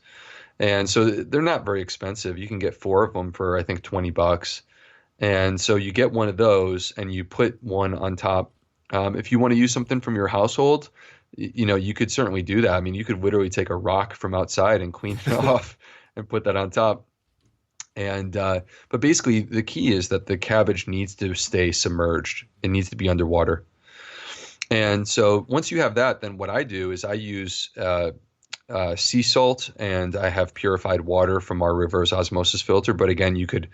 And so they're not very expensive. You can get 4 of them for, I think, $20. And so you get one of those and you put one on top. If you want to use something from your household, you could certainly do that. I mean, you could literally take a rock from outside and clean it off and put that on top. And but basically, the key is that the cabbage needs to stay submerged. It needs to be underwater. And so once you have that, then what I do is I use sea salt, and I have purified water from our reverse osmosis filter. But again, you could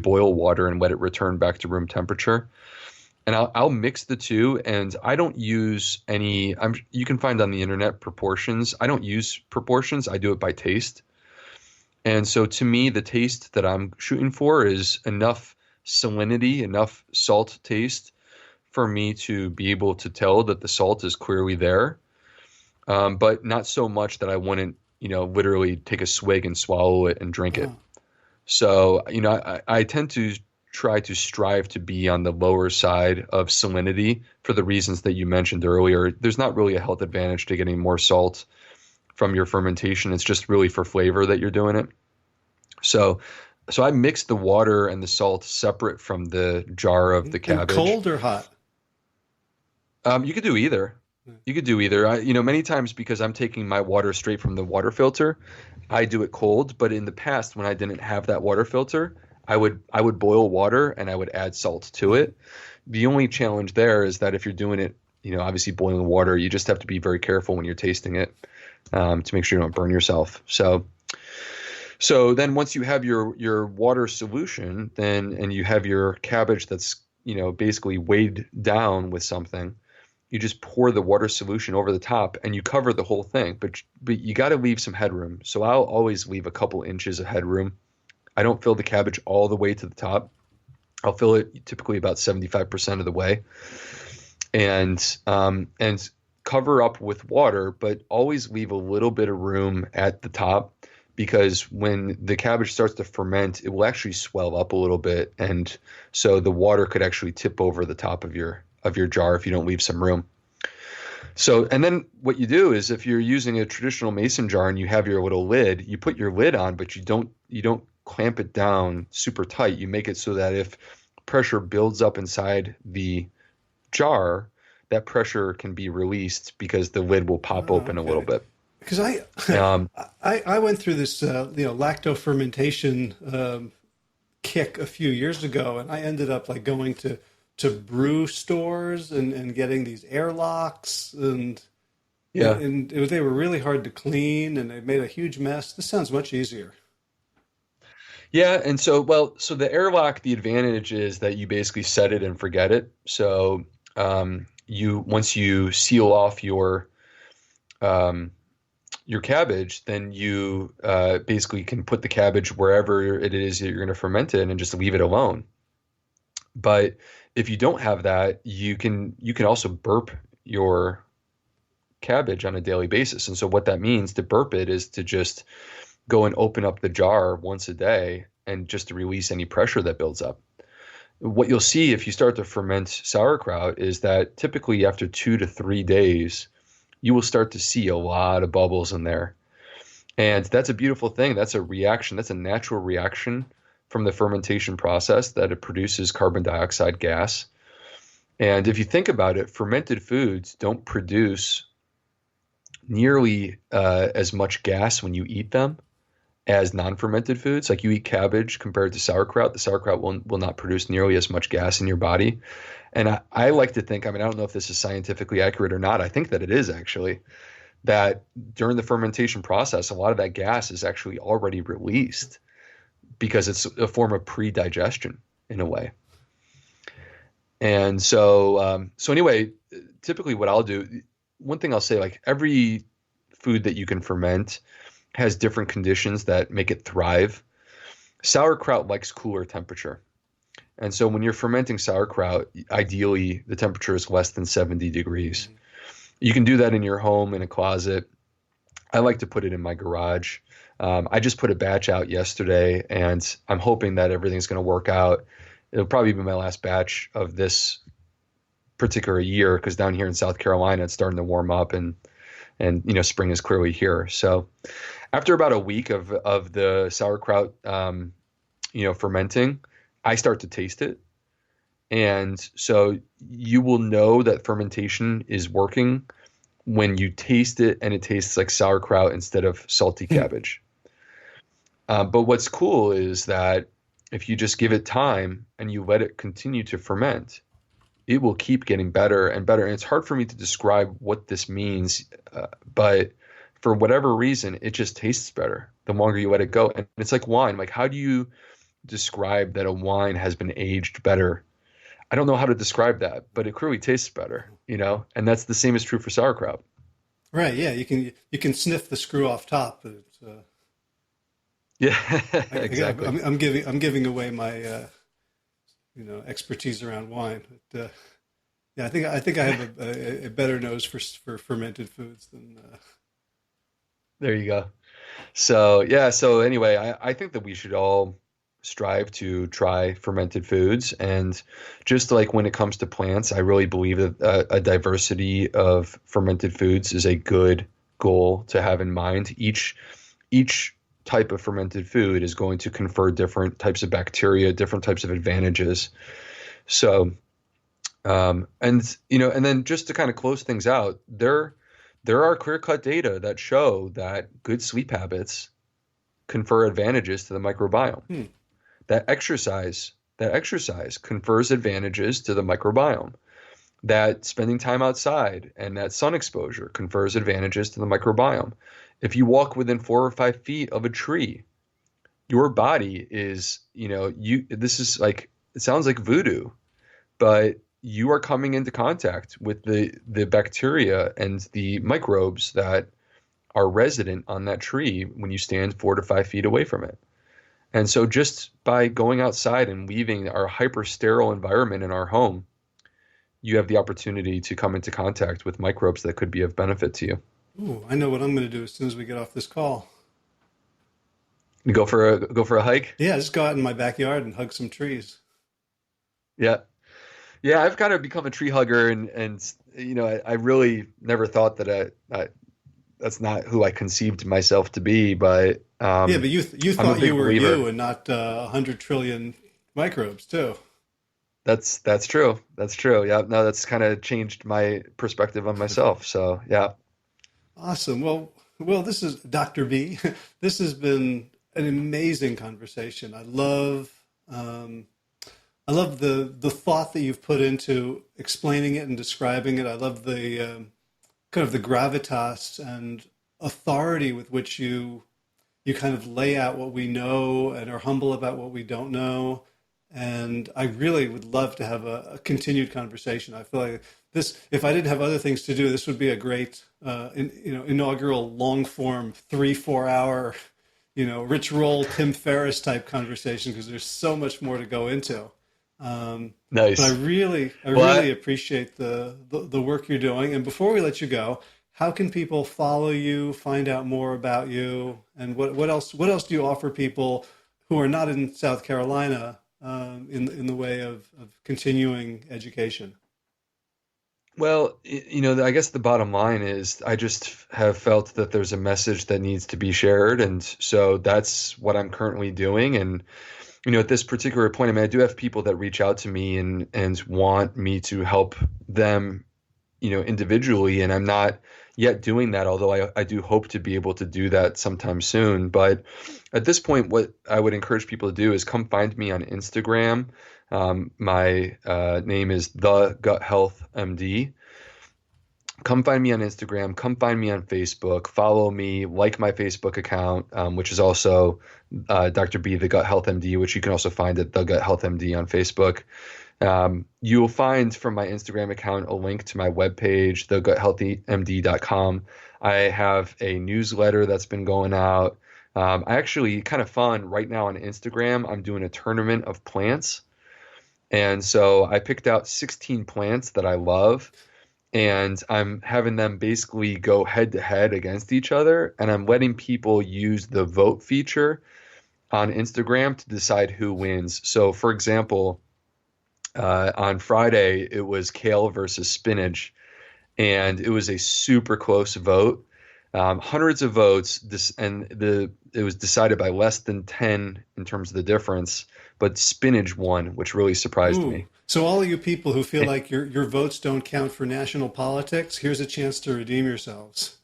boil water and let it return back to room temperature. And I'll mix the two, and I don't use any. You can find on the internet proportions. I don't use proportions. I do it by taste. And so to me, the taste that I'm shooting for is enough salinity, enough salt taste for me to be able to tell that the salt is clearly there. But not so much that I wouldn't, literally take a swig and swallow it and drink it. So, I tend to try to strive to be on the lower side of salinity for the reasons that you mentioned earlier. There's not really a health advantage to getting more salt from your fermentation. It's just really for flavor that you're doing it. So I mix the water and the salt separate from the jar of the cabbage. And cold or hot? You could do either. You could do either. Many times, because I'm taking my water straight from the water filter, I do it cold. But in the past, when I didn't have that water filter, I would boil water and I would add salt to it. The only challenge there is that if you're doing it, obviously boiling water, you just have to be very careful when you're tasting it to make sure you don't burn yourself. So then once you have your water solution, and you have your cabbage that's basically weighed down with something, you just pour the water solution over the top and you cover the whole thing. But you got to leave some headroom. So I'll always leave a couple inches of headroom. I don't fill the cabbage all the way to the top. I'll fill it typically about 75% of the way. and cover up with water, but always leave a little bit of room at the top, because when the cabbage starts to ferment, it will actually swell up a little bit, and so the water could actually tip over the top of your jar if you don't leave some room. So, and then what you do is, if you're using a traditional mason jar and you have your little lid, you put your lid on, but you don't clamp it down super tight. You make it so that if pressure builds up inside the jar, that pressure can be released because the lid will pop open a little Okay. bit. Because I, Um, I went through this lacto fermentation kick a few years ago, and I ended up like going to brew stores and getting these airlocks, yeah. they were really hard to clean, and they made a huge mess. This sounds much easier. Yeah, and so the airlock, the advantage is that you basically set it and forget it. So you once you seal off um, your cabbage, then you basically can put the cabbage wherever it is that you're going to ferment it and just leave it alone. But if you don't have that, you can also burp your cabbage on a daily basis. And so what that means to burp it is to just go and open up the jar once a day and just to release any pressure that builds up. What you'll see if you start to ferment sauerkraut is that typically after 2 to 3 days, you will start to see a lot of bubbles in there. And that's a beautiful thing. That's a reaction. That's a natural reaction from the fermentation process, that it produces carbon dioxide gas. And if you think about it, fermented foods don't produce nearly as much gas when you eat them as non-fermented foods. Like, you eat cabbage compared to sauerkraut, the sauerkraut will not produce nearly as much gas in your body. And I like to think, I mean, I don't know if this is scientifically accurate or not. I think that it is actually, that during the fermentation process, a lot of that gas is actually already released because it's a form of pre-digestion in a way. And so anyway, typically what I'll do, one thing I'll say, like, every food that you can ferment has different conditions that make it thrive. Sauerkraut likes cooler temperature. And so when you're fermenting sauerkraut, ideally the temperature is less than 70 degrees. You can do that in your home, in a closet. I like to put it in my garage. I just put a batch out yesterday, and I'm hoping that everything's going to work out. It'll probably be my last batch of this particular year, because down here in South Carolina, it's starting to warm up, and spring is clearly here. So after about a week of the sauerkraut, fermenting, I start to taste it. And so you will know that fermentation is working when you taste it and it tastes like sauerkraut instead of salty cabbage. But what's cool is that if you just give it time and you let it continue to ferment, it will keep getting better and better. And it's hard for me to describe what this means, but for whatever reason, it just tastes better the longer you let it go. And it's like wine. Like, how do you describe that a wine has been aged better? I don't know how to describe that, but it clearly tastes better, and that's the same is true for sauerkraut. Right. Yeah. You can sniff the screw off top. But it's, Yeah, exactly. I'm giving away my expertise around wine. But, yeah, I think I have a better nose for fermented foods than. There you go. So yeah, so anyway, I think that we should all strive to try fermented foods. And just like when it comes to plants, I really believe that a diversity of fermented foods is a good goal to have in mind. Each type of fermented food is going to confer different types of bacteria, different types of advantages. So, and then just to kind of close things out, there are clear-cut data that show that good sleep habits confer advantages to the microbiome. That exercise confers advantages to the microbiome. That spending time outside and that sun exposure confers advantages to the microbiome. If you walk within 4 or 5 feet of a tree, your body is, this is like, it sounds like voodoo, but you are coming into contact with the bacteria and the microbes that are resident on that tree when you stand 4 to 5 feet away from it. And so just by going outside and leaving our hyper sterile environment in our home, you have the opportunity to come into contact with microbes that could be of benefit to you. Ooh, I know what I'm going to do as soon as we get off this call. You go for a hike. Yeah, just go out in my backyard and hug some trees. Yeah. Yeah, I've kind of become a tree hugger, and I really never thought that I that's not who I conceived myself to be, but Yeah, but you I'm a thought you big were believer. you and not 100 trillion microbes too. That's true. That's true. Yeah, no, that's kind of changed my perspective on myself. So yeah, Awesome. Well, this is Dr. B. This has been an amazing conversation. Um, I love the thought that you've put into explaining it and describing it. I love the kind of the gravitas and authority with which you kind of lay out what we know and are humble about what we don't know. And I really would love to have a continued conversation. I feel like this, if I didn't have other things to do, this would be a great, inaugural long form 3-4 hour, Rich Roll, Tim Ferriss type conversation, because there's so much more to go into. But nice. I Well, really appreciate the work you're doing. And before we let you go, how can people follow you, find out more about you, and what else do you offer people who are not in South Carolina in the way of continuing education? I guess the bottom line is I just have felt that there's a message that needs to be shared, and so that's what I'm currently doing. And at this particular point, I mean, I do have people that reach out to me and want me to help them, individually, and I'm not yet doing that, although I do hope to be able to do that sometime soon. But at this point, what I would encourage people to do is come find me on Instagram. My name is The Gut Health MD. Come find me on Instagram. Come find me on Facebook. Follow me. Like my Facebook account, which is also Dr. B, The Gut Health MD, which you can also find at The Gut Health MD on Facebook. You will find from my Instagram account a link to my webpage, theguthealthymd.com. I have a newsletter that's been going out. I actually, kind of fun, right now on Instagram, I'm doing a tournament of plants. And so I picked out 16 plants that I love, and I'm having them basically go head to head against each other. And I'm letting people use the vote feature on Instagram to decide who wins. So, for example, on Friday, it was kale versus spinach, and it was a super close vote. Hundreds of votes, it was decided by less than 10 in terms of the difference, but spinach won, which really surprised Ooh. me. So all of you people who feel like your votes don't count for national politics, here's a chance to redeem yourselves.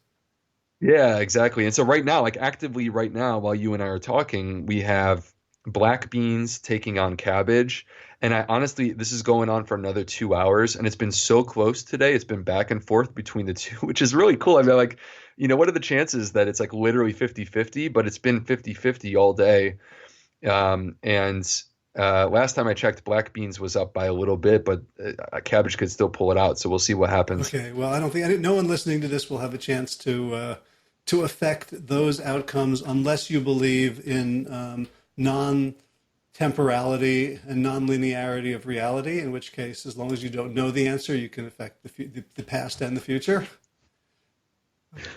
Yeah, exactly. And so right now, like actively right now, while you and I are talking, we have black beans taking on cabbage. And I honestly, this is going on for another 2 hours, and it's been so close today. It's been back and forth between the two, which is really cool. I mean, like, what are the chances that it's like literally 50-50, but it's been 50-50 all day. And last time I checked, black beans was up by a little bit, but cabbage could still pull it out. So we'll see what happens. Okay, well, no one listening to this will have a chance to affect those outcomes unless you believe in non-temporality and non-linearity of reality, in which case, as long as you don't know the answer, you can affect the past and the future.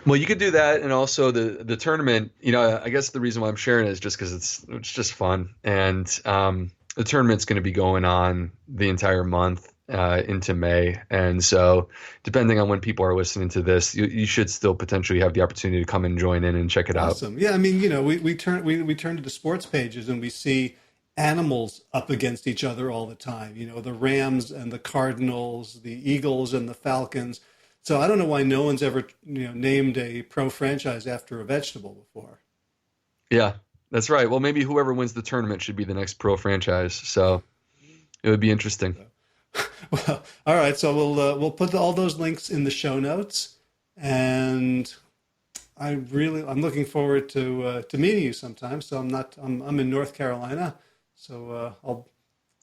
Well, you could do that, and also the tournament. I guess the reason why I'm sharing it is just because it's just fun, and the tournament's going to be going on the entire month into May, and so depending on when people are listening to this, you should still potentially have the opportunity to come and join in and check it out. Awesome. Yeah, I mean, we turn to the sports pages and we see animals up against each other all the time. The Rams and the Cardinals, the Eagles and the Falcons. So I don't know why no one's ever named a pro franchise after a vegetable before. Yeah, that's right. Well, maybe whoever wins the tournament should be the next pro franchise. So it would be interesting. Well, all right. So we'll put all those links in the show notes, and I'm looking forward to meeting you sometime. So I'm in North Carolina, so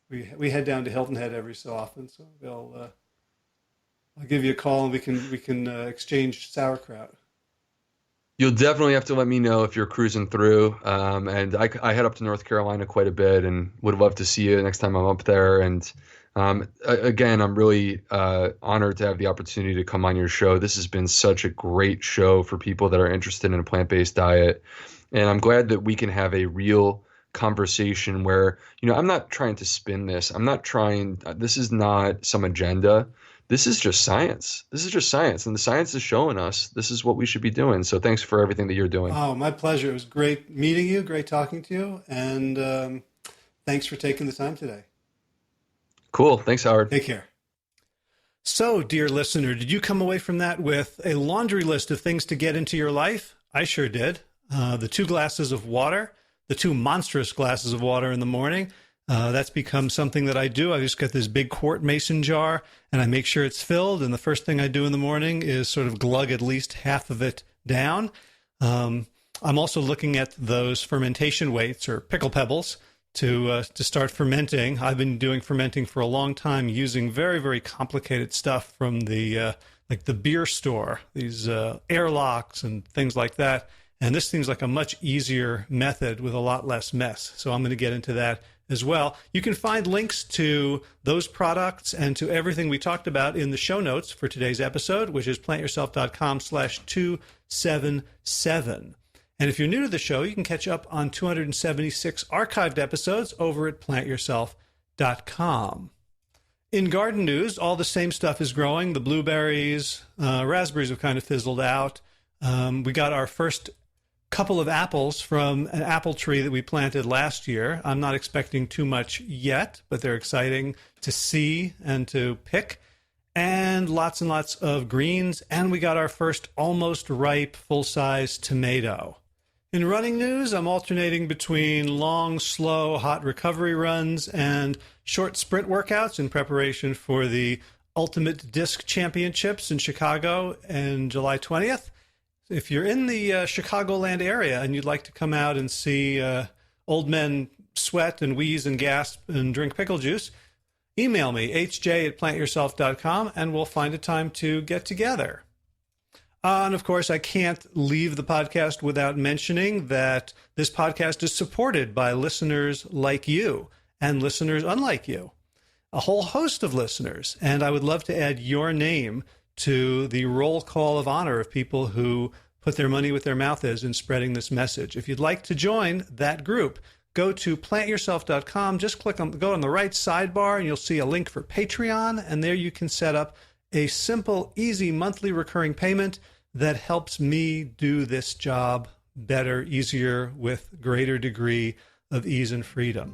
we head down to Hilton Head every so often. So I'll give you a call and we can exchange sauerkraut. You'll definitely have to let me know if you're cruising through. And I head up to North Carolina quite a bit, and would love to see you next time I'm up there. And Again, I'm really honored to have the opportunity to come on your show. This has been such a great show for people that are interested in a plant-based diet. And I'm glad that we can have a real conversation where, I'm not trying to spin this. This is not some agenda. This is just science. This is just science. And the science is showing us this is what we should be doing. So thanks for everything that you're doing. Oh, my pleasure. It was great meeting you, great talking to you. And thanks for taking the time today. Cool. Thanks, Howard. Take care. So, dear listener, did you come away from that with a laundry list of things to get into your life? I sure did. The 2 glasses of water, the 2 monstrous glasses of water in the morning. That's become something that I do. I just get this big quart mason jar and I make sure it's filled. And the first thing I do in the morning is sort of glug at least half of it down. I'm also looking at those fermentation weights or pickle pebbles to start fermenting. I've been doing fermenting for a long time using very, very complicated stuff from the like the beer store, these airlocks and things like that. And this seems like a much easier method with a lot less mess. So I'm going to get into that as well. You can find links to those products and to everything we talked about in the show notes for today's episode, which is plantyourself.com/277. And if you're new to the show, you can catch up on 276 archived episodes over at plantyourself.com. In garden news, all the same stuff is growing. The blueberries, raspberries have kind of fizzled out. We got our first couple of apples from an apple tree that we planted last year. I'm not expecting too much yet, but they're exciting to see and to pick. And lots of greens. And we got our first almost ripe, full-size tomato. In running news, I'm alternating between long, slow, hot recovery runs and short sprint workouts in preparation for the Ultimate Disc Championships in Chicago on July 20th. If you're in the Chicagoland area and you'd like to come out and see old men sweat and wheeze and gasp and drink pickle juice, email me, hj@plantyourself.com, and we'll find a time to get together. And of course, I can't leave the podcast without mentioning that this podcast is supported by listeners like you and listeners unlike you, a whole host of listeners. And I would love to add your name to the roll call of honor of people who put their money where their mouth is in spreading this message. If you'd like to join that group, go to plantyourself.com, just go on the right sidebar and you'll see a link for Patreon, and there you can set up a simple, easy monthly recurring payment that helps me do this job better, easier, with greater degree of ease and freedom.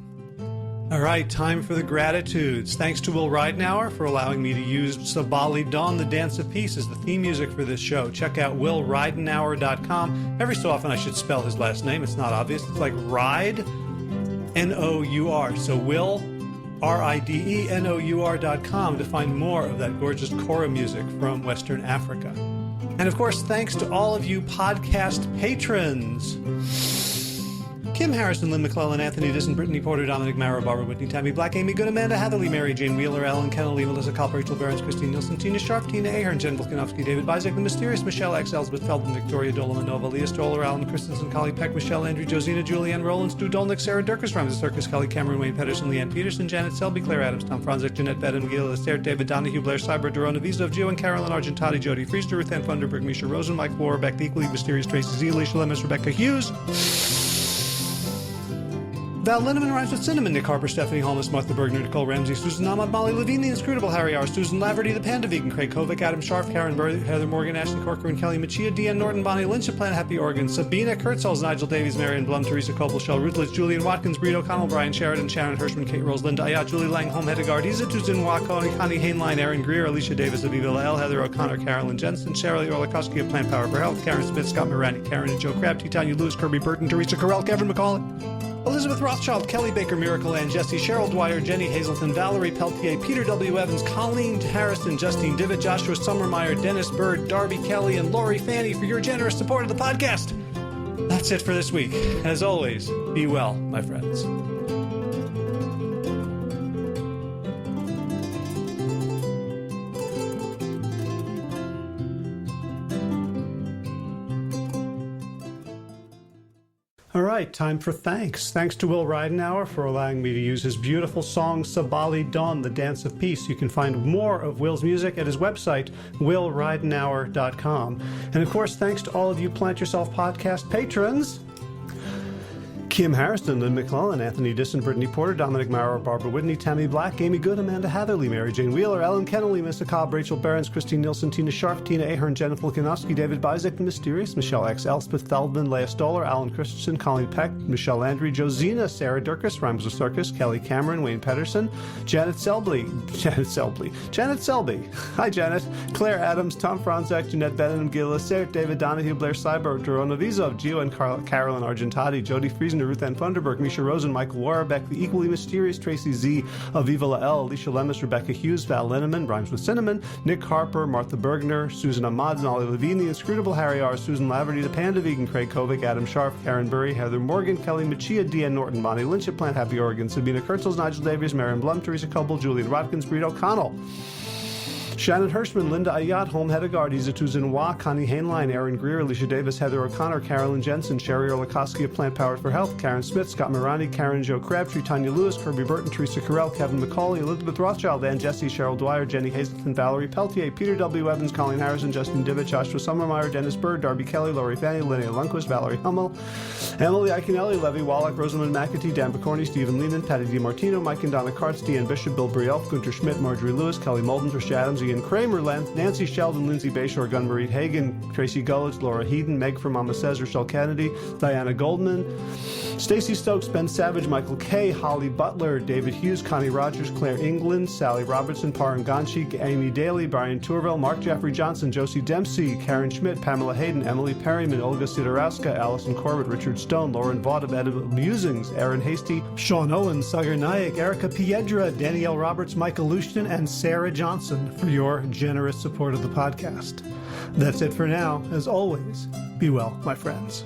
All right, time for the gratitudes. Thanks to Will Ridenauer for allowing me to use Sabali Dawn, the Dance of Peace, as the theme music for this show. Check out willridenauer.com. Every so often I should spell his last name. It's not obvious. It's like Ride, N-O-U-R. So Will, RIDENOUR.com to find more of that gorgeous kora music from Western Africa. And of course, thanks to all of you podcast patrons. Kim Harrison, Lynn McClellan, Anthony Disson, Brittany Porter, Dominic Marrow, Barbara Whitney, Tammy Black, Amy Good, Amanda Hatherley, Mary Jane Wheeler, Ellen Kennelly, Melissa Kopp, Rachel Behrens, Christine Nielsen, Tina Sharp, Tina Ahern, Jen Volkanovsky, David Bizek, The Mysterious, Michelle X, Elsbeth Feldman, Victoria Dolomanova, Leah Stoller, Alan Christensen, Collie Peck, Michelle Andrew, Josina, Julianne Roland, Stu Dolnick, Sarah Durkis, Rhymes Circus, Kelly Cameron, Wayne Pedersen, Leanne Peterson, Janet Selby, Claire Adams, Tom Franzik, Jeanette Bedden, Gila Lestaire, David Donahue, Blair Cyber, Dorona Vizov, Gio and Carolyn Argentati, Jody Friester, Ruth Ann Funderburg, Misha Rosen, Mike Warbeck, the equally mysterious Tracy Z, Alicia Lemus, Rebecca Hughes, Val Linneman rhymes with cinnamon, Nick Harper, Stephanie Holmes, Martha Bergner, Nicole Ramsey, Susan Ahmad, Molly Levine, the inscrutable Harry R., Susan Laverty, the Panda Vegan, Craig Kovic, Adam Scharf, Karen Burr, Heather Morgan, Ashley Corcoran, Kelly Machia, Deanne Norton, Bonnie Lynch, Planet Happy Oregon, Sabina Kurtzels, Nigel Davies, Marion Blum, Teresa Copel, Rutledge, Julian Watkins, Breed O'Connell, Brian Sheridan, Sharon Hirschman, Kate Rose, Linda Ayat, Julie Lang, Home Hedegard, Izatuzin Connie Hainline, Aaron Greer, Alicia Davis, Aviva Lael, Heather O'Connor, Carolyn Jensen, Shirley Orlikowski of Plant Power for Health, Karen Smith, Scott Morani, Karen and Joe Crabb, Titania Lewis, Kirby Burton, Teresa Carell, Kevin McCauley, Elizabeth Rothschild, Kelly Baker, Miracle Ann, Jesse, Cheryl Dwyer, Jenny Hazelton, Valerie Peltier, Peter W. Evans, Colleen Harrison, Justine Divitt, Joshua Summermeyer, Dennis Bird, Darby Kelly, and Lori Fanny for your generous support of the podcast. That's it for this week. As always, be well, my friends. All right, time for thanks. Thanks to Will Ridenauer for allowing me to use his beautiful song Sabali Dawn, the Dance of Peace. You can find more of Will's music at his website, willridenauer.com. And of course, thanks to all of you Plant Yourself podcast patrons. Kim Harrison, Lynn McClellan, Anthony Disson, Brittany Porter, Dominic Maurer, Barbara Whitney, Tammy Black, Amy Good, Amanda Hatherley, Mary Jane Wheeler, Ellen Kennelly, Mr. Cobb, Rachel Behrens, Christine Nielsen, Tina Sharp, Tina Ahern, Jennifer Kanofsky, David Bizek, The Mysterious, Michelle X, Elspeth Feldman, Leah Stoller, Alan Christensen, Colleen Peck, Michelle Landry, Josina, Sarah Durkis, Rhymes with Circus, Kelly Cameron, Wayne Pedersen, Janet Selby. Hi, Janet. Claire Adams, Tom Franzek, Jeanette Benham, Gil Lacert, David Donahue, Blair Cyber, Dorona Vizov, Gio and Carolyn Argentati, Jody Friesen, Ruth Ann Funderburg, Misha Rosen, Michael Warbeck, the equally mysterious Tracy Z, Aviva Lael, Alicia Lemus, Rebecca Hughes, Val Linneman, Rhymes with Cinnamon, Nick Harper, Martha Bergner, Susan Ahmad, Nolly Levine, the inscrutable Harry R., Susan Laverty, the Panda Vegan, Craig Kovic, Adam Sharf, Karen Burry, Heather Morgan, Kelly Machia, Deanne Norton, Bonnie Lynch at Plant Happy Oregon, Sabina Kurtzels, Nigel Davies, Marion Blum, Teresa Coble, Julian Watkins, Breed O'Connell, Shannon Hirschman, Linda Ayat, Holm Hedegaard, medicine.Why, Connie Hainline, Aaron Greer, Alicia Davis, Heather O'Connor, Carolyn Jensen, Sherry Olakoski of Plant Powered for Health, Karen Smith, Scott Mirani, Karen Jo Crabtree, Tanya Lewis, Kirby Burton, Teresa Carell, Kevin McCauley, Elizabeth Rothschild, Ann Jesse, Cheryl Dwyer, Jenny Hazelton, Valerie Peltier, Peter W. Evans, Colleen Harrison, Justin Divitt, Joshua Summermeyer, Dennis Bird, Darby Kelly, Lori Fanny, Linnea Lundquist, Valerie Hummel, Emily Iaconelli, Levy Wallach, Rosamund McAtee, Dan Picorni, Stephen Lehman, Patty DiMartino, Mike and Donna Kartz, Deanne Bishop, Bill Brielf, Gunter Schmidt, Marjorie Lewis, Kelly Molden, Trish Adams, Ian Kramer, Nancy Sheldon, Lindsay Bayshore, Gunmarie Hagan, Tracy Gullich, Laura Heaton, Meg from Mama Says, Rochelle Kennedy, Diana Goldman, Stacey Stokes, Ben Savage, Michael Kay, Holly Butler, David Hughes, Connie Rogers, Claire England, Sally Robertson, Paran Ganshi, Amy Daly, Brian Tourville, Mark Jeffrey Johnson, Josie Dempsey, Karen Schmidt, Pamela Hayden, Emily Perryman, Olga Sidorowska, Allison Corbett, Richard Stone, Lauren Vaught of Edible Musings, Aaron Hasty, Sean Owen, Sagar Nayak, Erica Piedra, Danielle Roberts, Michael Lushton, and Sarah Johnson for your generous support of the podcast. That's it for now. As always, be well, my friends.